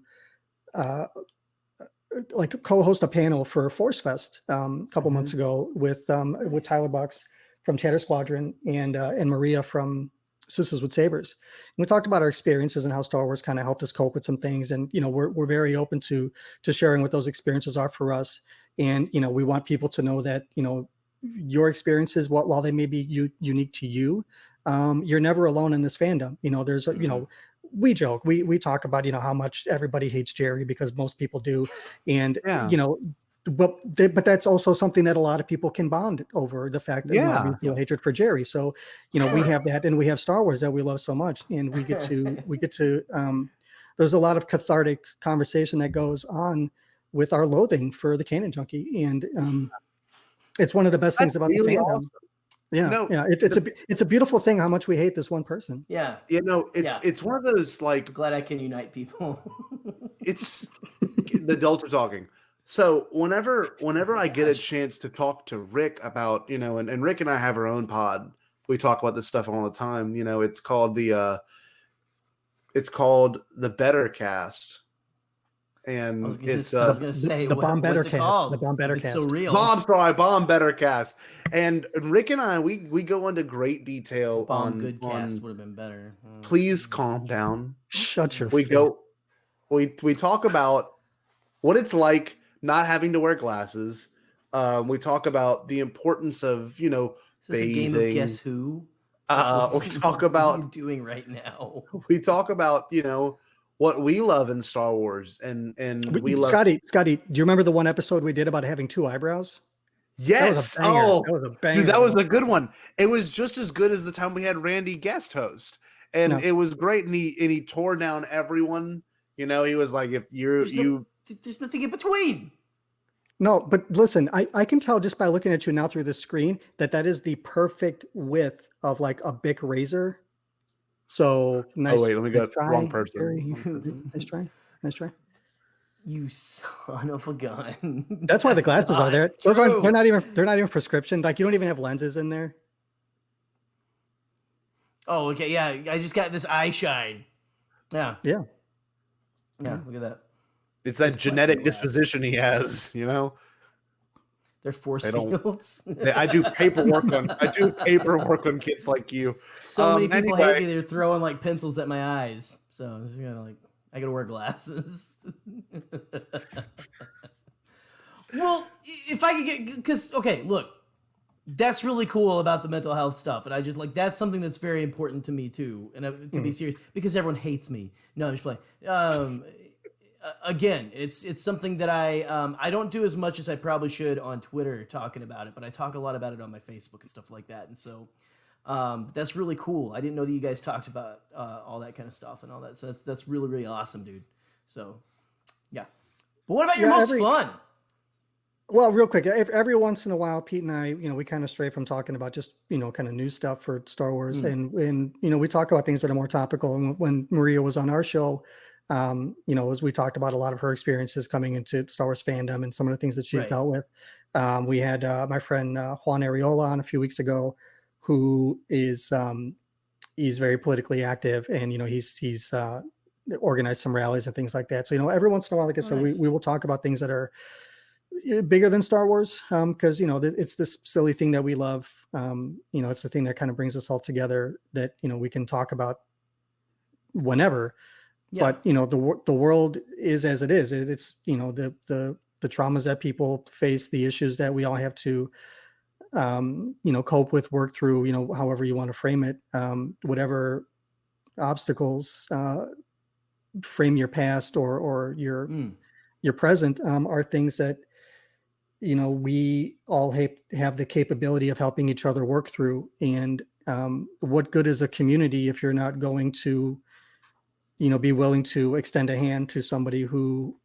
like co-host a panel for Force Fest a couple months ago with Tyler Bucks from Chatter Squadron and Maria from Sisters with Sabers. And we talked about our experiences and how Star Wars kind of helped us cope with some things. And, you know, we're very open to sharing what those experiences are for us. And, you know, we want people to know that, you know, your experiences, while they may be unique to you, you're never alone in this fandom. You know, there's you know, we joke, we talk about, you know, how much everybody hates Jerry, because most people do. And, you know, but that's also something that a lot of people can bond over, the fact that you know, we feel hatred for Jerry. So, you know, we have that, and we have Star Wars that we love so much, and we get to there's a lot of cathartic conversation that goes on with our loathing for the Canon Junkie. And it's one of the best things about the fandom. Awesome. It's a beautiful thing how much we hate this one person. Yeah. You know, it's one of those, like, I'm glad I can unite people. It's the adults are talking. So whenever I get a chance to talk to Rick about, you know, and Rick and I have our own pod, we talk about this stuff all the time. You know, it's called the Better Cast. And I was gonna say the Bombadcast. The Bombadcast. It's so real. Bombadcast. And Rick and I, we go into great detail on would have been better. Please calm down. Shut your face. We talk about what it's like not having to wear glasses. We talk about the importance of, you know, is this bathing. A game of Guess Who? We talk about what are you doing right now. We talk about, you know, what we love in Star Wars, and we love. Scotty, do you remember the one episode we did about having two eyebrows? Yes. That was a banger. Dude, that was a good one. It was just as good as the time we had Randy guest host, and it was great. And he tore down everyone. You know, he was like, "If there's nothing in between." No, but listen, I can tell just by looking at you now through the screen that is the perfect width of like a Bic razor. So nice. Oh wait, let me go. Wrong person. Nice try. You son of a gun. That's why the glasses are there. Those true. they're not even prescription. Like, you don't even have lenses in there. Oh, okay. Yeah. I just got this eye shine. Yeah. Yeah. Yeah. Look at that. It's that It's genetic plexiglass. disposition he has, you know. They're force They don't- fields. I do paperwork on kids like you. So many people anyway. hate me. They're throwing like pencils at my eyes. So I'm just gonna I gotta wear glasses. Well, if I could get, because okay, look, that's really cool about the mental health stuff, and I just that's something that's very important to me too, and to be serious, because everyone hates me. No, I'm just playing. Again, it's something that I don't do as much as I probably should on Twitter talking about it, but I talk a lot about it on my Facebook and stuff like that, and so that's really cool. I didn't know that you guys talked about all that kind of stuff and all that, so that's really, really awesome, dude. So yeah, but what about your most fun? Well, real quick, every once in a while, Pete and I, we kind of stray from talking about just, kind of new stuff for Star Wars. And we talk about things that are more topical. And when Maria was on our show, as we talked about a lot of her experiences coming into Star Wars fandom and some of the things that she's dealt with. We had my friend Juan Ariola on a few weeks ago, who is he's very politically active, and he's organized some rallies and things like that. So every once in a while, like I said, we will talk about things that are bigger than Star Wars, because it's this silly thing that we love. It's the thing that kind of brings us all together, that we can talk about whenever. Yeah. But the world is as it is. It's the traumas that people face, the issues that we all have to cope with, work through, however you want to frame it, whatever obstacles frame your past or your present, are things that we all have the capability of helping each other work through. And what good is a community if you're not going to be willing to extend a hand to somebody who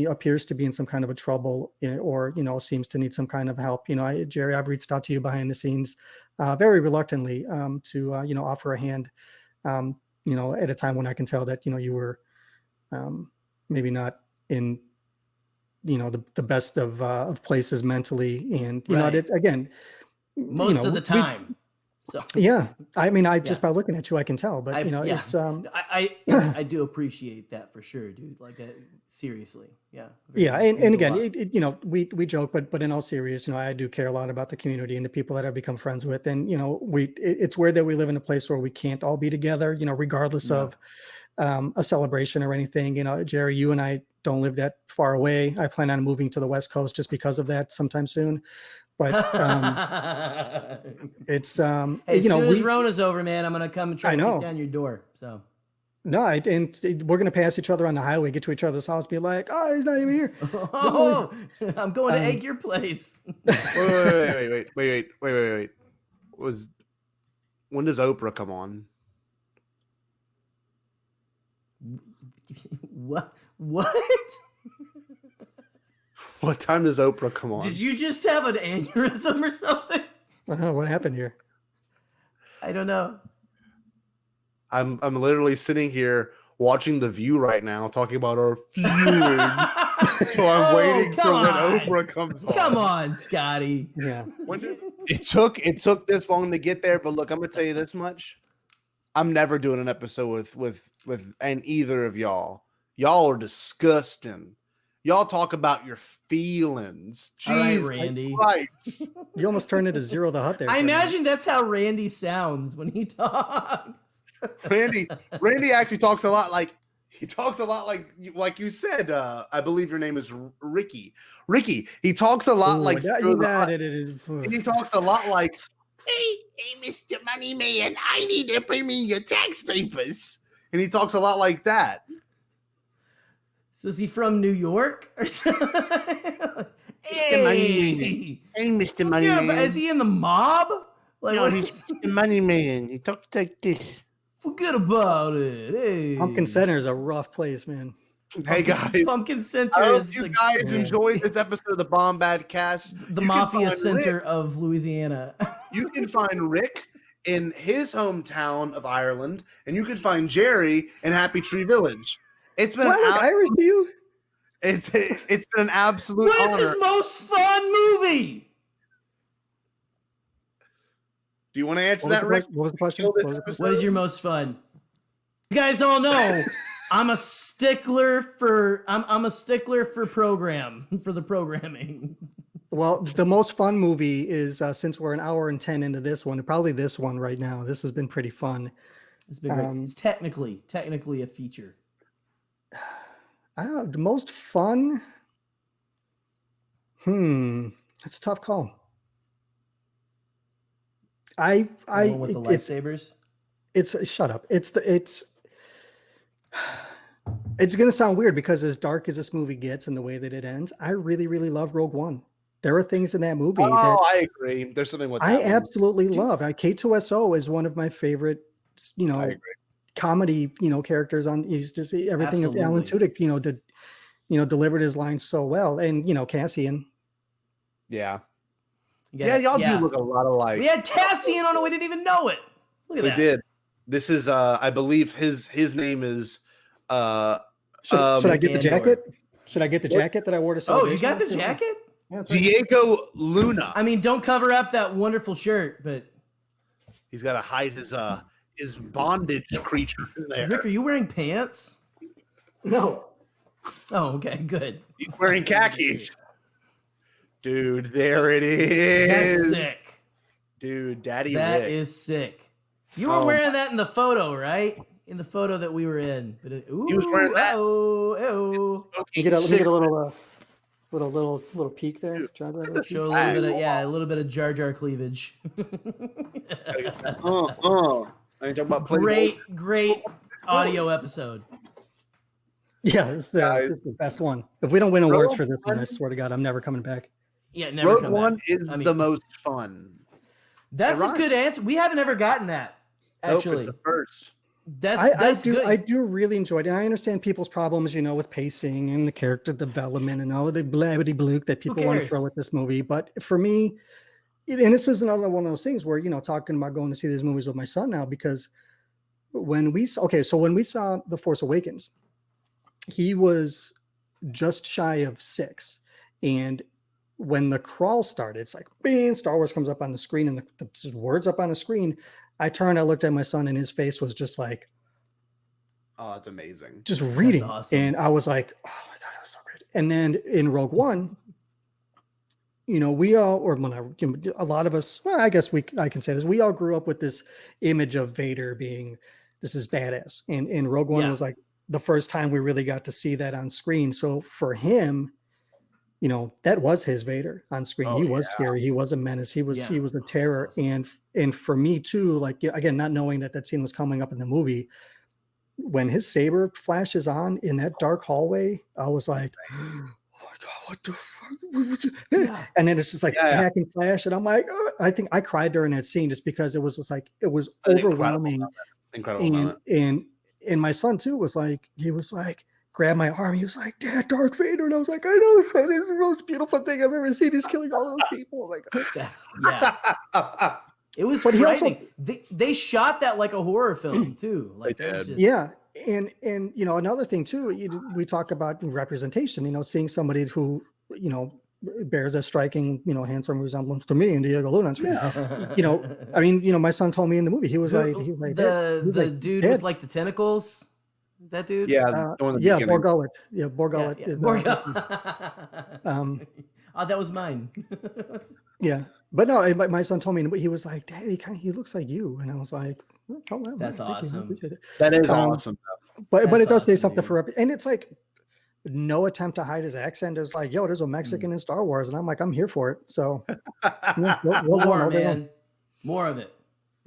appears to be in some kind of a trouble, or seems to need some kind of help. Jerry, I've reached out to you behind the scenes very reluctantly to offer a hand, at a time when I can tell that you were maybe not in the best of places mentally, and it's again most of the time. So yeah, I mean, just by looking at you, I can tell. But it's I do appreciate that for sure, dude. Seriously, yeah. And again, we joke, but in all seriousness, I do care a lot about the community and the people that I've become friends with, and it's weird that we live in a place where we can't all be together, regardless of a celebration or anything. Jerry, you and I don't live that far away. I plan on moving to the West Coast just because of that sometime soon. But it's hey, as soon as Rona's over, man, I'm gonna come and try to kick down your door. So no, and we're gonna pass each other on the highway, get to each other's house, be like, oh, he's not even here. Oh, I'm going to egg your place. Wait. When does Oprah come on? What? What time does Oprah come on? Did you just have an aneurysm or something? What happened here? I don't know. I'm literally sitting here watching The View right now, talking about our feud. So I'm waiting for when Oprah comes on. Come on, Scotty. Yeah. It took this long to get there, but look, I'm gonna tell you this much. I'm never doing an episode with either of y'all. Y'all are disgusting. Y'all talk about your feelings. Jeez, right, Randy. You almost turned into Zero the Hutt there. I imagine that's how Randy sounds when he talks. Randy actually talks a lot like you said. I believe your name is Ricky. Ricky. He talks a lot like. He talks a lot like. Hey, Mr. Money Man, I need to bring me your tax papers. And he talks a lot like that. So is he from New York or something? Mr. Money Man. Hey, Mr. Money Man. Is he in the mob? No, he's Mr. Money Man. He talks like this. Forget about it. Hey. Pumpkin Center is a rough place, man. Hey guys, Pumpkin Center. I hope you guys enjoyed this episode of the Bombadcast. The Mafia Center of Louisiana. You can find Rick in his hometown of Ireland, and you can find Jerry in Happy Tree Village. It's been Irish to you? It's been an absolute What is honor. his most fun movie? Do you want to answer that, Rick? What was the question? Kill this What was the episode? What is your most fun? You guys all know I'm a stickler for the programming. Well, the most fun movie is since we're an hour and 10 into this one, probably this one right now. This has been pretty fun. It's been great. It's technically a feature. The most fun. That's a tough call. The one with the lightsabers. It's shut up. It's gonna sound weird because as dark as this movie gets and the way that it ends, I really, really love Rogue One. There are things in that movie that I agree. There's something with that Oh, one. absolutely love. K2SO is one of my favorite, comedy, characters on. He's just everything of Alan Tudyk, delivered his lines so well, and Cassian. Yeah. Y'all do look a lot alike. We had Cassian on it. We didn't even know it. Look at that. We did. This is, I believe his name is. Should I get the jacket? Should I get the jacket that I wore to? Oh, you got the jacket? Yeah, Diego Luna. I mean, don't cover up that wonderful shirt, but he's got to hide his bondage creature in there. Rick, are you wearing pants? No. Oh, okay, good. He's wearing khakis. Dude, there it is. That's sick. Dude, Daddy That Rick. is sick. You were wearing that in the photo, right? In the photo that we were in. But he was wearing that. Oh. You get a little peek there. Dude, Show a little bit of Jar Jar cleavage. I ain't talking about Great audio episode. Yeah, it's the best one. If we don't win awards for this one, I swear to God, I'm never coming back. Yeah, never Rogue come One back. is the most fun. That's a good answer. We haven't ever gotten that. Actually, it's a first. That's good. I do really enjoy it, and I understand people's problems, with pacing and the character development and all of the blabbity blook that people want to throw at this movie. But for me, and this is another one of those things where talking about going to see these movies with my son now, because when we saw The Force Awakens, he was just shy of 6, and when the crawl started, it's like, bang, Star Wars comes up on the screen and the words up on the screen. I turned, I looked at my son, and his face was just like, oh, it's amazing. Just reading. That's awesome. And I was like, oh my God, it was so great. And then in Rogue One, we all, or a lot of us, well, I guess I can say this, we all grew up with this image of Vader being, this is badass. And Rogue One was like the first time we really got to see that on screen. So for him, that was his Vader on screen. He was scary. He was a menace. He was a terror. Awesome. And for me too, like, again, not knowing that scene was coming up in the movie, when his saber flashes on in that dark hallway, I was like, oh my God, what the fuck? Yeah. And then it's just like hack and flash. And I'm like, I think I cried during that scene just because it was just like, it was overwhelming. Incredible. And my son too was like, grabbed my arm. He was like, Dad, Darth Vader. And I was like, I know, son. It's the most beautiful thing I've ever seen. He's killing all those people. Like, it was frightening. They shot that like a horror film too. Like, And another thing too, we talk about representation, seeing somebody who, bears a striking, handsome resemblance to me and Diego Luna on screen. I mean, my son told me in the movie, he was like the dude with like the tentacles. That dude? Borgullet. Yeah, Borgullet. Oh, that was mine. Yeah, but no, my son told me he was like, Dad, he looks like you, and I was like, oh, that's awesome. That is awesome. But it does say something for, and it's like no attempt to hide his accent. Is like, yo, there's a Mexican in Star Wars, and I'm like, I'm here for it. So more, man, more of it.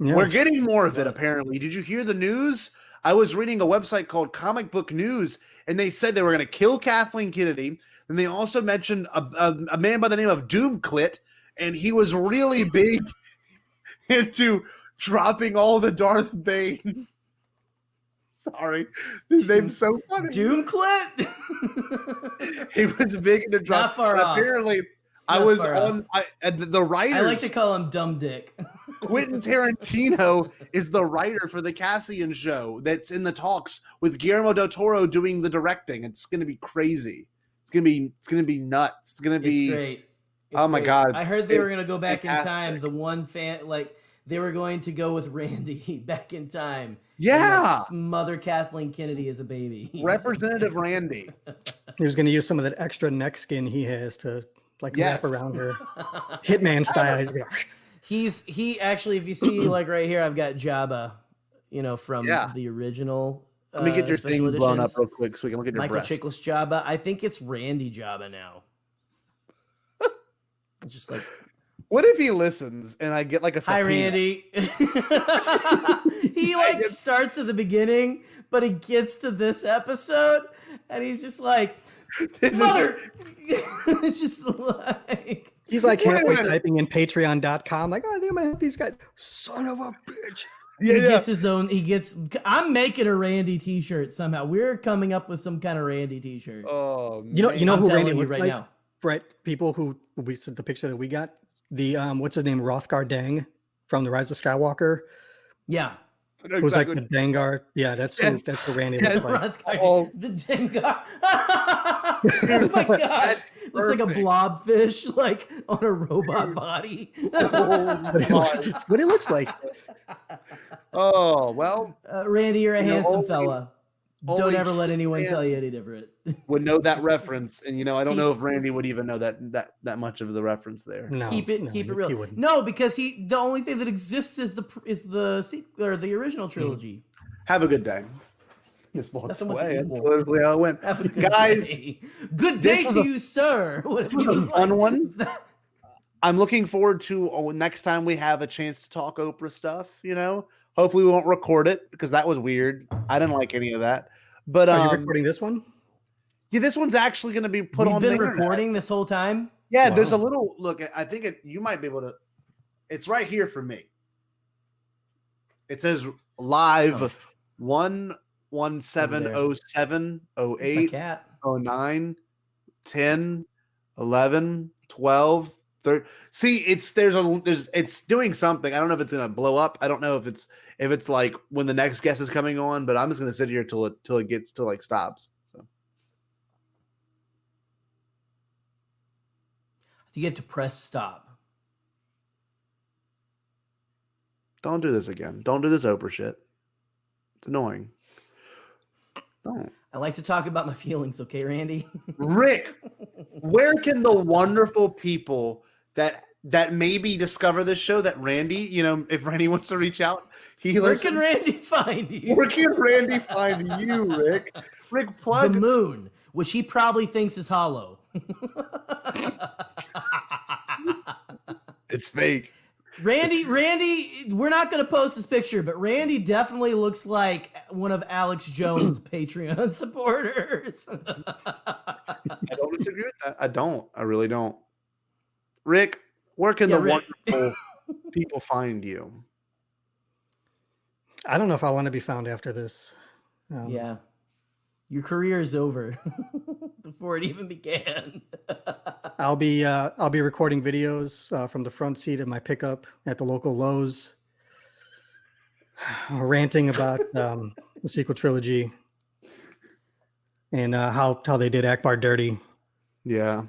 Yeah. We're getting more of it. Apparently, did you hear the news? I was reading a website called Comic Book News, and they said they were going to kill Kathleen Kennedy. And they also mentioned a man by the name of Doomclit, and he was really big into dropping all the Darth Bane. Sorry, his name's so funny. Doomclit. He was big into dropping. Not far off. Apparently, I was on the writers. I like to call him Dumb Dick. Quentin Tarantino is the writer for the Cassian show that's in the talks with Guillermo del Toro doing the directing. It's going to be crazy. It's gonna be nuts. It's gonna be great. Oh my God. I heard they were gonna go back in fantastic. time. The one fan, like they were going to go with Randy back in time. Yeah. And, like, smother Kathleen Kennedy as a baby. Representative Randy. He was going to use some of that extra neck skin he has to like Yes. wrap around her, Hitman style. He's gonna... He actually, if you see like right here, I've got Jabba, from the original. Let me get your thing blown up real quick so we can look at your Michael breast. Chiklis Jabba. I think it's Randy Jabba now. It's just like, what if he listens and I get like a hi, subpoena? Randy. He like starts at the beginning, but he gets to this episode and he's just like, mother. It's just like, he's like halfway typing in patreon.com, like, oh, damn, I have these guys. Son of a bitch. He gets his own. I'm making a Randy t-shirt somehow. We're coming up with some kind of Randy t-shirt. Oh, you know I'm who telling Randy you looks right like? now. Right, people who we said the picture that we got. The what's his name, Hrothgar Dang from the Rise of Skywalker. Yeah. Who's like the Dengar? Yeah, that's who Randy looks like. The Dengar. Oh my gosh. Looks like a blobfish, like on a robot body. It's what he looks like. Oh, well. Randy, you're a handsome fella. Don't only ever let anyone tell you any different. Would know that reference, and I don't know if Randy would even know that much of the reference there. No, keep it real. No, because the only thing that exists is the sequel or the original trilogy. Have a good day. Just walks away. That's literally how it went. Have a good Guys, day. Good day to you, sir. This was a fun one. I'm looking forward to next time we have a chance to talk Oprah stuff. Hopefully we won't record it because that was weird. I didn't like any of that. But are you recording this one? Yeah, this one's actually going to be put on. We've been recording this whole time. Yeah, wow. There's a little look. I think you might be able to. It's right here for me. It says live 11707 08 09 10 11 12 30. See, it's doing something. I don't know if it's gonna blow up. I don't know if it's like when the next guest is coming on, but I'm just gonna sit here till it gets to like stops. So you get to press stop. Don't do this again. Don't do this Oprah shit. It's annoying. Don't. I like to talk about my feelings, okay, Randy? Rick, where can the wonderful people that maybe discover this show that Randy, if Randy wants to reach out, where can Randy find you? Where can Randy find you, Rick? Rick, plug the moon, which he probably thinks is hollow. It's fake. Randy, we're not going to post this picture, but Randy definitely looks like one of Alex Jones' Patreon supporters. I don't disagree with that. I don't. I really don't. Rick, where can the wonderful people find you? I don't know if I want to be found after this. Yeah. Your career is over before it even began. I'll be recording videos from the front seat of my pickup at the local Lowe's, ranting about the sequel trilogy and how they did Akbar dirty. Yeah,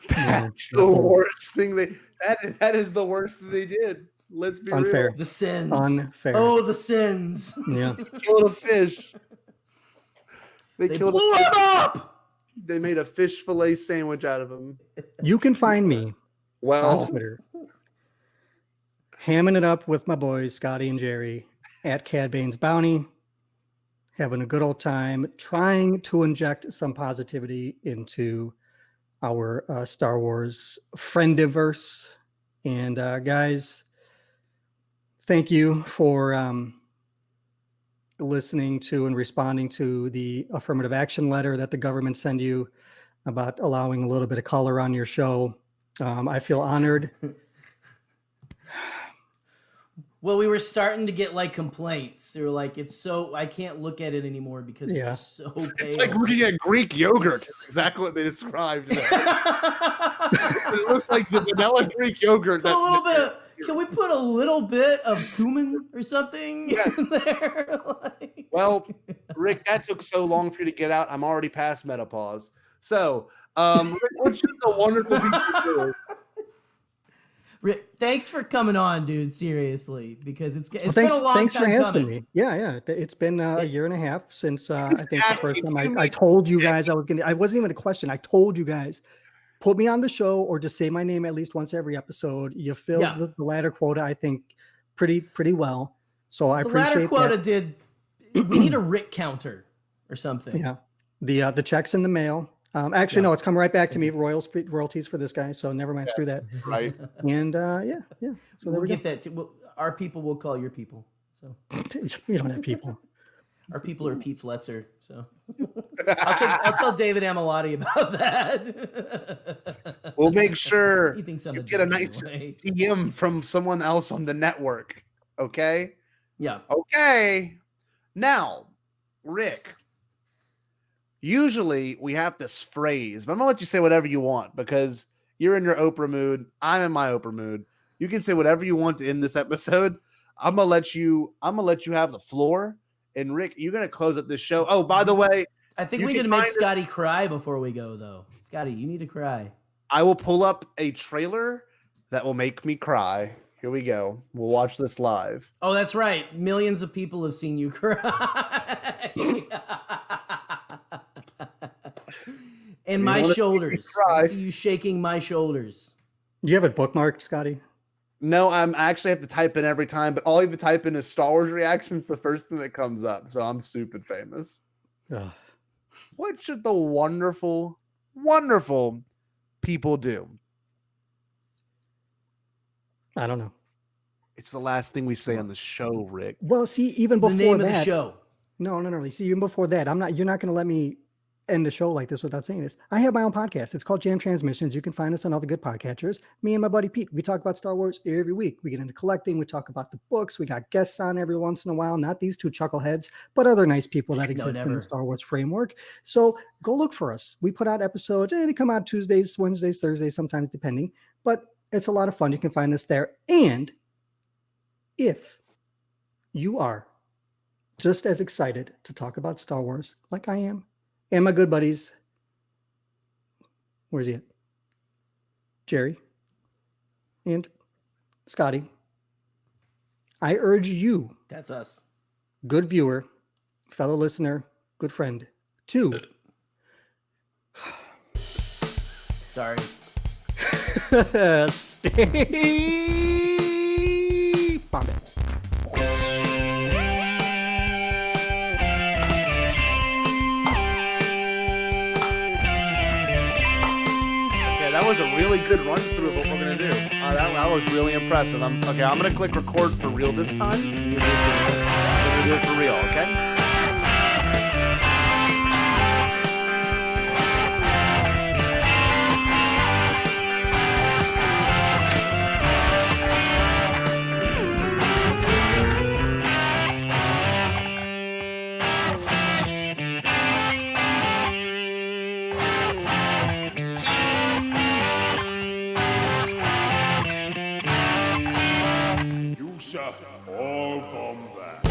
that's the worst thing that is the worst thing they did. Let's be unfair. Real. The sins. Unfair. Oh, the sins. Yeah. Killed a fish. They killed blew him up. They made a fish fillet sandwich out of him. You can find me on Twitter, hamming it up with my boys, Scotty and Jerry, at Cad Bane's Bounty, having a good old time, trying to inject some positivity into our Star Wars friendiverse. And guys, thank you for listening to and responding to the affirmative action letter that the government sent you about allowing a little bit of color on your show. I feel honored. Well, we were starting to get like complaints. They were like, I can't look at it anymore because it's just so pale. It's like looking at Greek yogurt. That's exactly what they described. It looks like the vanilla Greek yogurt. Can we put a little bit of cumin or something in there? Well, Rick, that took so long for you to get out. I'm already past menopause. So What should the wonderful people do? Thanks for coming on, dude. Seriously, because it's Well, been a long thanks time for asking coming. me. Yeah. It's been a year and a half since I think the first time I make- told you guys I was gonna. I wasn't even a question. I told you guys, put me on the show or just say my name at least once every episode. You filled the ladder quota, I think, pretty well. So I The appreciate ladder quota that. did. We need a Rick counter or something. Yeah, the checks in the mail. Actually, no, it's come right back to me. Royalties for this guy. So never mind. Screw that. Right. And yeah. So there We'll we get that. Our people will call your people. So we don't have people. our people are Pete Fletzer. So I'll tell David Amalotti about that. We'll make sure He thinks I'm you a get a jerk nice anyway. DM from someone else on the network. Okay. Yeah. Okay. Now, Rick. Usually we have this phrase, but I'm gonna let you say whatever you want because you're in your Oprah mood. I'm in my Oprah mood. You can say whatever you want to end this episode. I'm gonna let you have the floor. And Rick, you're gonna close up this show. Oh, by the way, I think we need to make Scotty cry before we go, though. Scotty, you need to cry. I will pull up a trailer that will make me cry. Here we go. We'll watch this live. Oh, that's right. Millions of people have seen you cry. And my shoulders. I see you shaking my shoulders. Do you have it bookmarked, Scotty? No, I actually have to type in every time, but all you have to type in is Star Wars reactions, the first thing that comes up. So I'm stupid famous. Ugh. What should the wonderful, wonderful people do? I don't know. It's the last thing we say on the show, Rick. Well, see, even It's before the name that, of the show. No. See, even before that, you're not going to let me end the show like this without saying this. I have my own podcast. It's called Jam Transmissions. You can find us on all the good podcatchers. Me and my buddy Pete, we talk about Star Wars every week. We get into collecting. We talk about the books. We got guests on every once in a while. Not these two chuckleheads, but other nice people that exist in the Star Wars framework. So go look for us. We put out episodes and they come out Tuesdays, Wednesdays, Thursdays, sometimes depending. But it's a lot of fun. You can find us there. And if you are just as excited to talk about Star Wars like I am, and my good buddies, where's he at? Jerry and Scotty, I urge you, That's us. good viewer, fellow listener, good friend, to Sorry. stay bombed. That was a really good run through of what we're gonna do. That was really impressive. I'm gonna click record for real this time. We're gonna do it for real, okay? All Bombad.